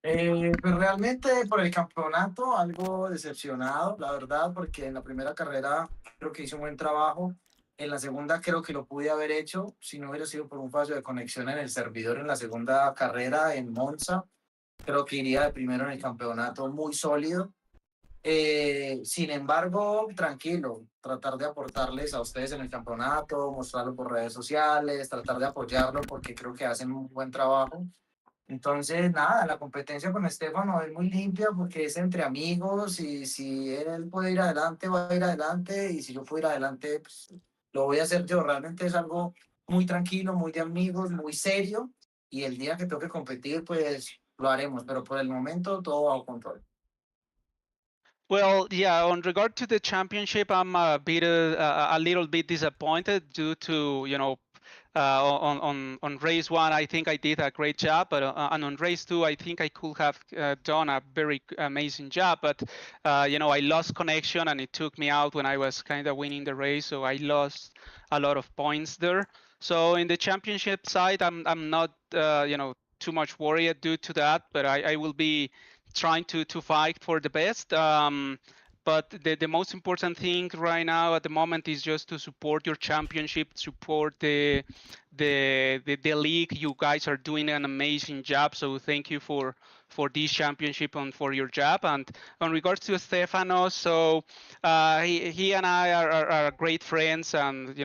Pues realmente por el campeonato algo decepcionado, la verdad, porque en la primera carrera creo que hice un buen trabajo. En la segunda creo que lo pude haber hecho si no hubiera sido por un fallo de conexión en el servidor en la segunda carrera en Monza. Creo que iría de primero en el campeonato muy sólido. Sin embargo, tranquilo, tratar de aportarles a ustedes en el campeonato, mostrarlo por redes sociales, tratar de apoyarlo porque creo que hacen un buen trabajo. Entonces, nada, la competencia con Estefano es muy limpia porque es entre amigos y si él puede ir adelante, va a ir adelante y si yo puedo ir adelante, pues, lo voy a hacer yo. Realmente es algo muy tranquilo, muy de amigos, muy serio y el día que toque competir, pues lo haremos, pero por el momento todo bajo control. Well, yeah, on regard to the championship, I'm a little bit disappointed due to, on race one, I think I did a great job, but and on race two, I think I could have done a very amazing job, but I lost connection and it took me out when I was kind of winning the race, so I lost a lot of points there. So in the championship side, I'm not too much worried due to that, but I will be trying to fight for the best. But the most important thing right now at the moment is just to support your championship, support the league. You guys are doing an amazing job, so thank you for this championship and for your job. And on regards to Stefano, so he and I are great friends, and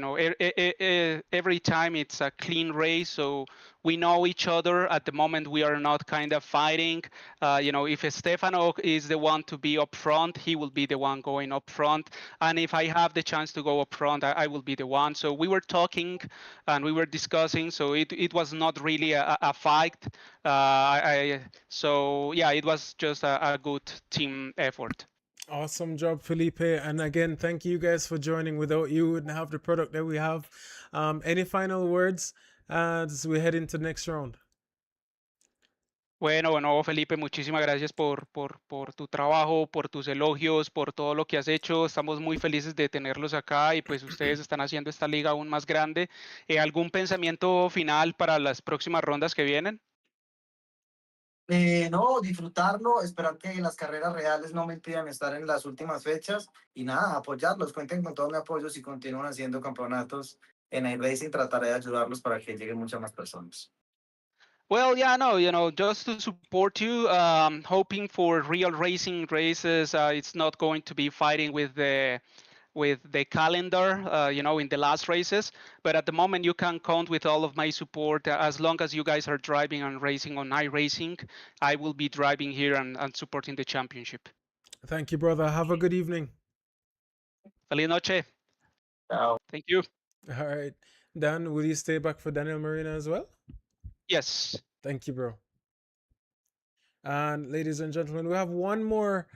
every time it's a clean race, so we know each other. At the moment, we are not kind of fighting. If Stefano is the one to be up front, he will be the one going up front. And if I have the chance to go up front, I will be the one. So we were talking and we were discussing. So it was not really a fight. So yeah, it was just a good team effort. Awesome job, Felipe. And again, thank you guys for joining. Without you, we wouldn't have the product that we have. Any final words as we head into the next round? Bueno, Felipe, muchísimas gracias por tu trabajo, por tus elogios, por todo lo que has hecho. Estamos muy felices de tenerlos acá y pues ustedes están haciendo esta liga aún más grande. ¿Algún pensamiento final para las próximas rondas que vienen? No, disfrutarlo, esperar que las carreras reales no me impidan estar en las últimas fechas y nada, apoyarlos, cuenten con todo mi apoyo si continúan haciendo campeonatos en iRacing, trataré de ayudarlos para que lleguen muchas más personas. Well, yeah, no, just to support you, hoping for real racing races. It's not going to be fighting with the calendar, in the last races. But at the moment, you can count with all of my support. As long as you guys are driving and racing on iRacing, I will be driving here and supporting the championship. Thank you, brother. Have a good evening. Feliz noche. Ciao. Thank you. All right. Dan, will you stay back for Daniel Marina as well? Yes. Thank you, bro. And ladies and gentlemen, we have one more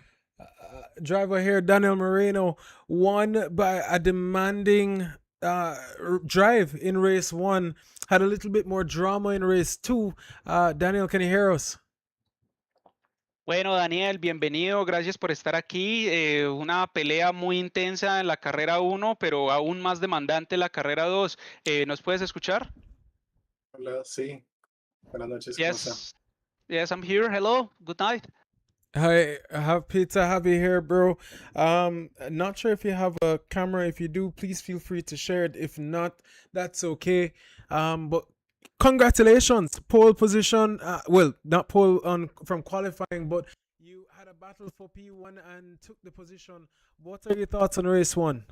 driver here, Daniel Moreno, won by a demanding drive in race one. Had a little bit more drama in race two. Daniel, can you hear us? Bueno, Daniel, bienvenido, gracias por estar aquí. Una pelea muy intensa en la carrera 1, pero aún más demandante la carrera 2. ¿Nos puedes escuchar? Hola, sí. Buenas noches, ¿cómo está? Yes, I'm here. Hello, good night. Hi, have you here, bro. Not sure if you have a camera. If you do, please feel free to share it. If not, that's okay. But congratulations, pole position. Well, not pole from qualifying, but you had a battle for P1 and took the position. What are your thoughts on race one?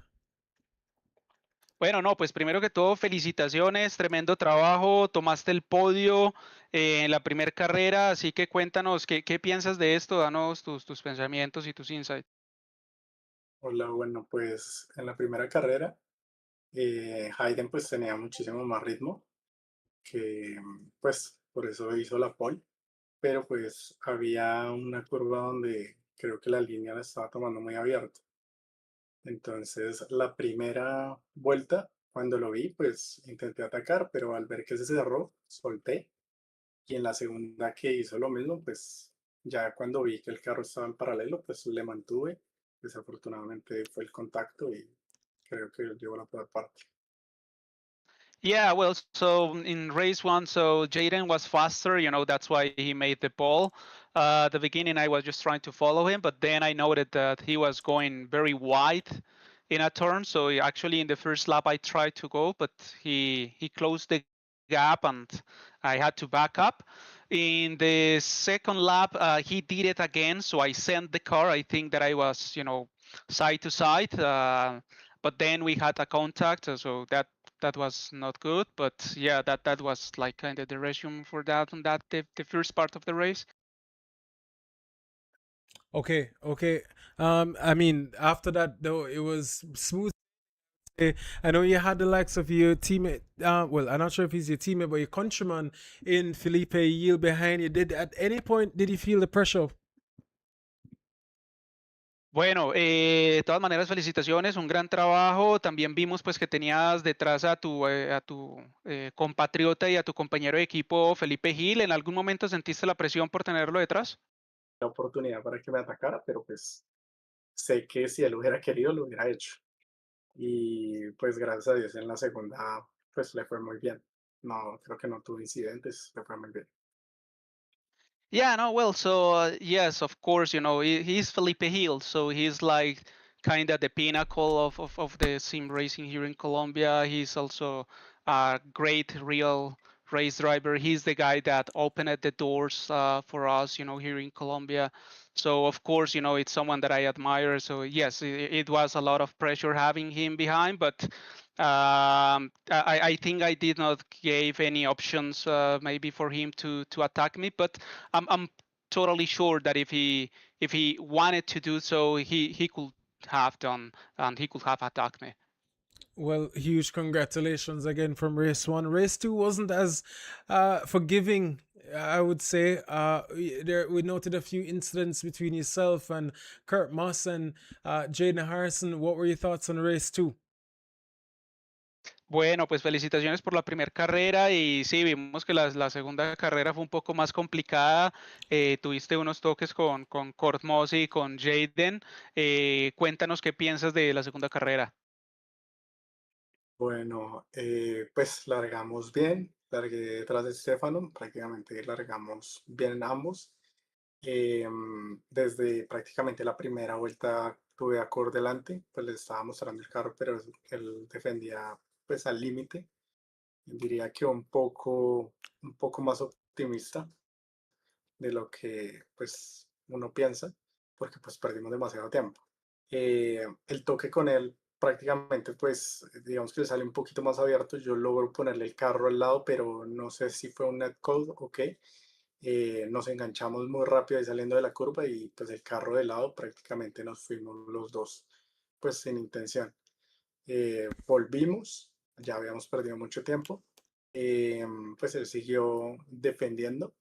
Bueno, no, pues primero que todo, felicitaciones, tremendo trabajo, tomaste el podio en la primera carrera, así que cuéntanos, ¿qué piensas de esto? Danos tus pensamientos y tus insights. Hola, bueno, pues en la primera carrera, Hayden pues tenía muchísimo más ritmo, que pues por eso hizo la pole, pero pues había una curva donde creo que la línea la estaba tomando muy abierta. Entonces la primera vuelta, cuando lo vi, pues intenté atacar, pero al ver que se cerró, solté. Y en la segunda que hizo lo mismo, pues ya cuando vi que el carro estaba en paralelo, pues le mantuve. Desafortunadamente fue el contacto y creo que llevó la peor parte. Yeah, well, so in race one, so Jaden was faster, that's why he made the pole. At the beginning, I was just trying to follow him, but then I noted that he was going very wide in a turn. So actually in the first lap I tried to go, but he closed the gap and I had to back up. In the second lap, he did it again. So I sent the car. I think that I was, side to side. But then we had a contact, so that was not good. But yeah, that was like kind of the resume for that on that the first part of the race. Okay, okay. I mean, after that though, it was smooth. I know you had the likes of your teammate. Well, I'm not sure if he's your teammate, but your countryman in Felipe Yield behind you. Did at any point did you feel the pressure? Bueno, de todas maneras, felicitaciones, un gran trabajo. También vimos pues que tenías detrás a tu compatriota y a tu compañero de equipo Felipe Gil. ¿En algún momento sentiste la presión por tenerlo detrás? La oportunidad para que me atacara, pero pues sé que si él hubiera querido, lo hubiera hecho. Y pues gracias a Dios en la segunda, pues le fue muy bien. No, creo que no tuvo incidentes, le fue muy bien. Yeah, no, well, so yes, of course, he's Felipe Gil, so he's like kind of the pinnacle of the sim racing here in Colombia. He's also a great real race driver. He's the guy that opened the doors for us, here in Colombia. So of course, it's someone that I admire. So yes, it was a lot of pressure having him behind, but I think I did not give any options maybe for him to attack me, but I'm totally sure that if he wanted to do so, he could have done and he could have attacked me. Well, huge congratulations again from race one. Race two wasn't as forgiving, I would say. We noted a few incidents between yourself and Kurt Moss and Jaden Harrison. What were your thoughts on race two? Bueno, pues felicitaciones por la primera carrera y sí, vimos que la segunda carrera fue un poco más complicada. Tuviste unos toques con Kurt Moss y con Jaden. Cuéntanos qué piensas de la segunda carrera. Bueno, pues largamos bien, largué detrás de Stefano, prácticamente largamos bien ambos. Desde prácticamente la primera vuelta tuve a Cor delante, pues le estaba mostrando el carro, pero él defendía pues al límite. Diría que un poco más optimista de lo que pues uno piensa, porque pues perdimos demasiado tiempo. El toque con él prácticamente pues digamos que le sale un poquito más abierto, yo logro ponerle el carro al lado, pero no sé si fue un netcode o qué. Nos enganchamos muy rápido ahí saliendo de la curva y pues el carro de lado prácticamente nos fuimos los dos pues sin intención. Volvimos, ya habíamos perdido mucho tiempo, pues él siguió defendiendo,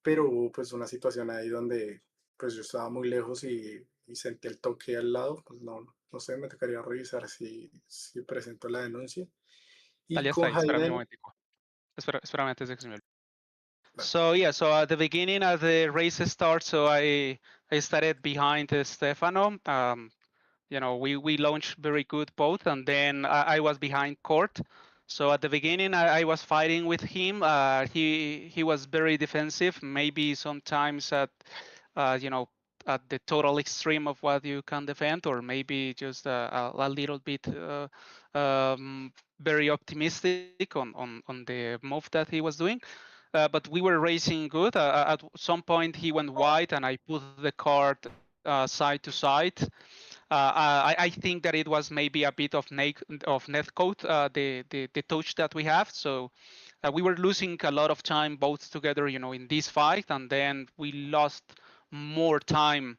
pero hubo pues una situación ahí donde pues yo estaba muy lejos y sentí el toque al lado, pues no sé, me tocaría revisar si presento la denuncia. Y Tal ya está con ahí, espérame un Hayden, momentico. Espérame antes de que se me olvide. So yeah, so at the beginning of the race start, so I started behind Stefano. We launched very good both, and then I was behind Court. So at the beginning, I was fighting with him. He was very defensive. Maybe sometimes uh, you know at the total extreme of what you can defend, or maybe just a little bit very optimistic on the move that he was doing. But we were racing good. At some point, he went wide, and I put the cart side to side. I think that it was maybe a bit of netcode, the touch that we have. So we were losing a lot of time both together, in this fight, and then we lost more time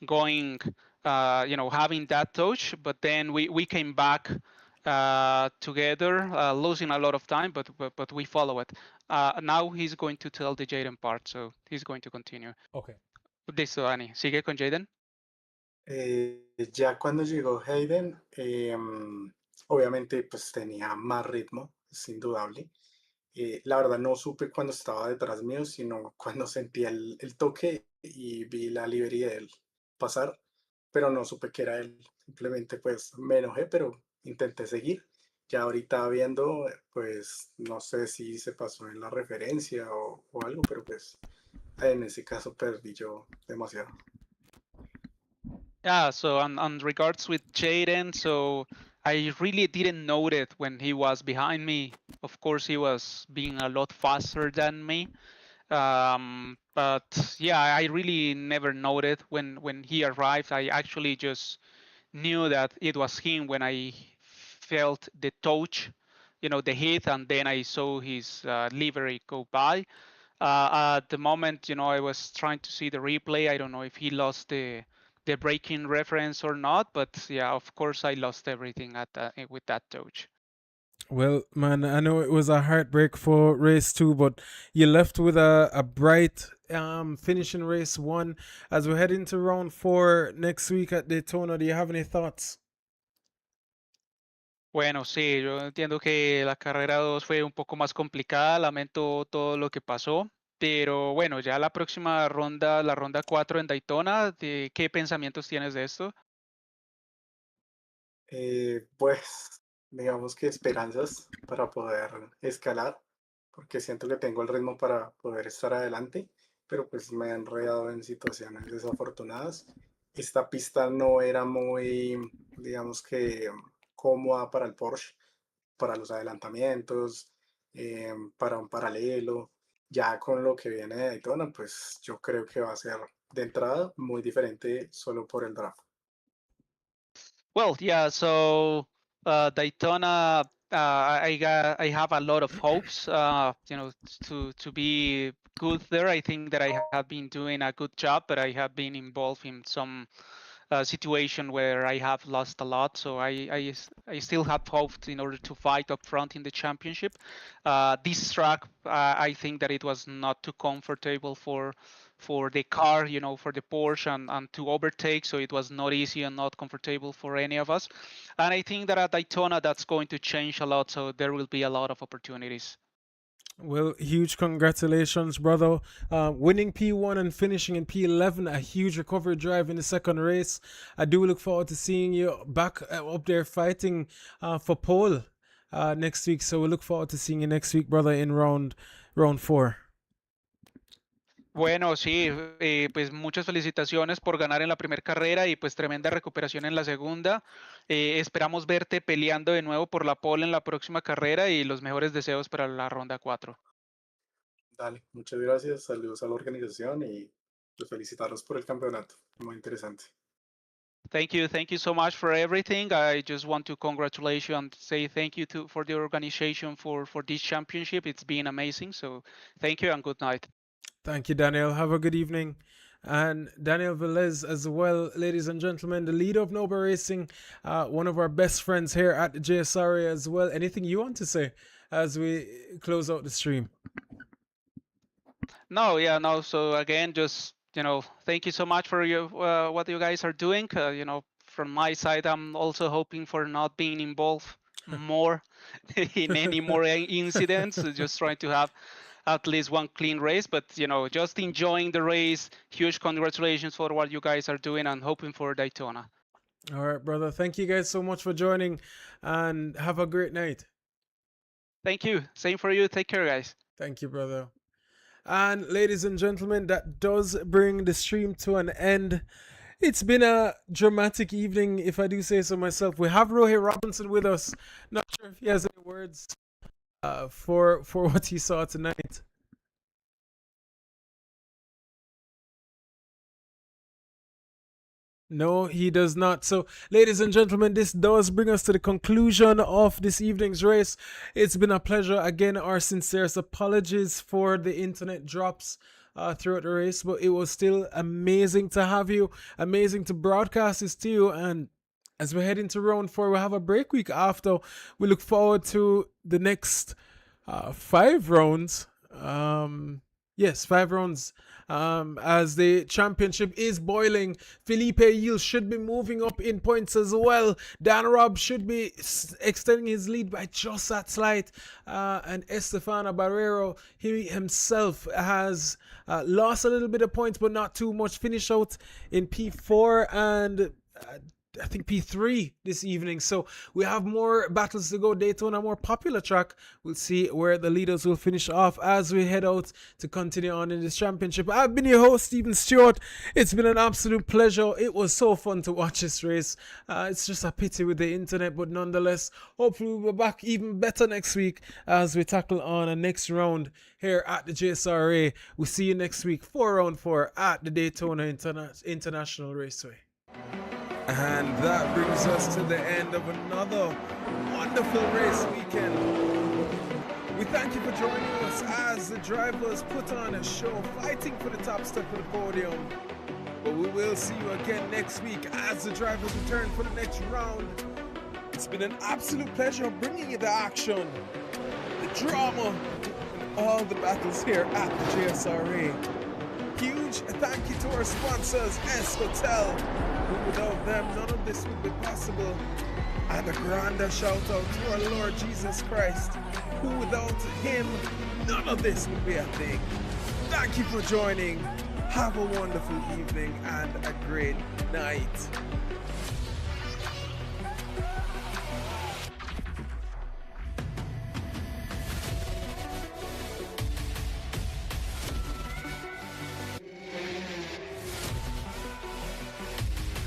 going, having that touch. But then we came back together, losing a lot of time, but we follow it. Now he's going to tell the Jaden part, so he's going to continue. Okay. Listo, Dani. ¿Sigue con Jaden? ya cuando llegó Hayden, obviamente pues tenía más ritmo, es indudable. La verdad no supe cuando estaba detrás mío, sino cuando sentí el toque y vi la librería de él pasar, pero no supe que era él. Simplemente pues me enojé, pero intenté seguir. Ya ahorita viendo, pues no sé si se pasó en la referencia o algo, pero pues en ese caso perdí yo demasiado. Yeah, so on regards with Jaden, so I really didn't note it when he was behind me. Of course, he was being a lot faster than me. But yeah, I really never noted when he arrived. I actually just knew that it was him when I felt the touch, the heat, and then I saw his livery go by. At the moment, I was trying to see the replay. I don't know if he lost the braking reference or not, but yeah, of course I lost everything with that touch. Well, man, I know it was a heartbreak for race 2, but you left with a bright finish in race 1. As we head into round 4 next week at Daytona, do you have any thoughts? Bueno, sí, yo entiendo que la carrera 2 fue un poco más complicada, lamento todo lo que pasó, pero bueno, ya la próxima ronda, la ronda 4 en Daytona, ¿qué pensamientos tienes de esto? Pues digamos que esperanzas para poder escalar, porque siento que tengo el ritmo para poder estar adelante, pero pues me he enredado en situaciones desafortunadas. Esta pista no era muy, digamos que cómoda para el Porsche, para los adelantamientos, para un paralelo. Ya con lo que viene de Daytona, pues yo creo que va a ser de entrada muy diferente solo por el draft. Well, yeah. So Daytona, I have a lot of hopes. To be good there. I think that I have been doing a good job, but I have been involved in some situation where I have lost a lot. So I still have hope in order to fight up front in the championship. This track, I think that it was not too comfortable for the car, for the Porsche and to overtake. So it was not easy and not comfortable for any of us. And I think that at Daytona, that's going to change a lot. So there will be a lot of opportunities. Well, huge congratulations, brother. Winning P1 and finishing in P11, a huge recovery drive in the second race. I do look forward to seeing you back up there fighting for pole next week. So we look forward to seeing you next week, brother, in round 4. Bueno, sí, pues muchas felicitaciones por ganar en la primera carrera y pues tremenda recuperación en la segunda. Esperamos verte peleando de nuevo por la pole en la próxima carrera y los mejores deseos para la ronda 4. Dale, muchas gracias, saludos a la organización y pues felicitarlos por el campeonato, muy interesante. Thank you so much for everything. I just want to congratulate you and say thank you for the organization for this championship. It's been amazing. So thank you and good night. Thank you, Daniel. Have a good evening. And Daniel Velez as well, ladies and gentlemen, the leader of Nova Racing, one of our best friends here at the Jsra as well. Anything you want to say as we close out the stream? No. So again, just thank you so much for what you guys are doing. From my side, I'm also hoping for not being involved more in any more incidents. Just trying to have at least one clean race, but just enjoying the race. Huge congratulations for what you guys are doing and hoping for Daytona. All right, brother. Thank you guys so much for joining and have a great night. Thank you. Same for you. Take care, guys. Thank you, brother. And ladies and gentlemen, that does bring the stream to an end. It's been a dramatic evening, if I do say so myself. We have Rohit Robinson with us. Not sure if he has any words for what he saw tonight. No, he does not. So, ladies and gentlemen, this does bring us to the conclusion of this evening's race. It's been a pleasure. Again, our sincerest apologies for the internet drops throughout the race, but it was still amazing to have you, amazing to broadcast this to you. And as we head into round 4, we'll have a break week after. We look forward to the next 5 rounds. Yes, 5 rounds. As the championship is boiling, Felipe Yield should be moving up in points as well. Dan Robb should be extending his lead by just that slight. And Estefano Barrero, he himself has lost a little bit of points, but not too much. Finish out in P4 and I think P3 this evening. So we have more battles to go. Daytona, more popular track. We'll see where the leaders will finish off as we head out to continue on in this championship. I've been your host, Stephen Stewart. It's been an absolute pleasure. It was so fun to watch this race. It's just a pity with the internet, but nonetheless, hopefully we'll be back even better next week as we tackle on a next round here at the JSRA. We'll see you next week for round 4 at the Daytona International Raceway. And that brings us to the end of another wonderful race weekend. We thank you for joining us as the drivers put on a show, fighting for the top step of the podium. But we will see you again next week as the drivers return for the next round. It's been an absolute pleasure bringing you the action, the drama, and all the battles here at the JSRA. Huge thank you to our sponsors, Shotels. Without them, none of this would be possible. And a grander shout out to our Lord Jesus Christ, who without him, none of this would be a thing. Thank you for joining. Have a wonderful evening and a great night.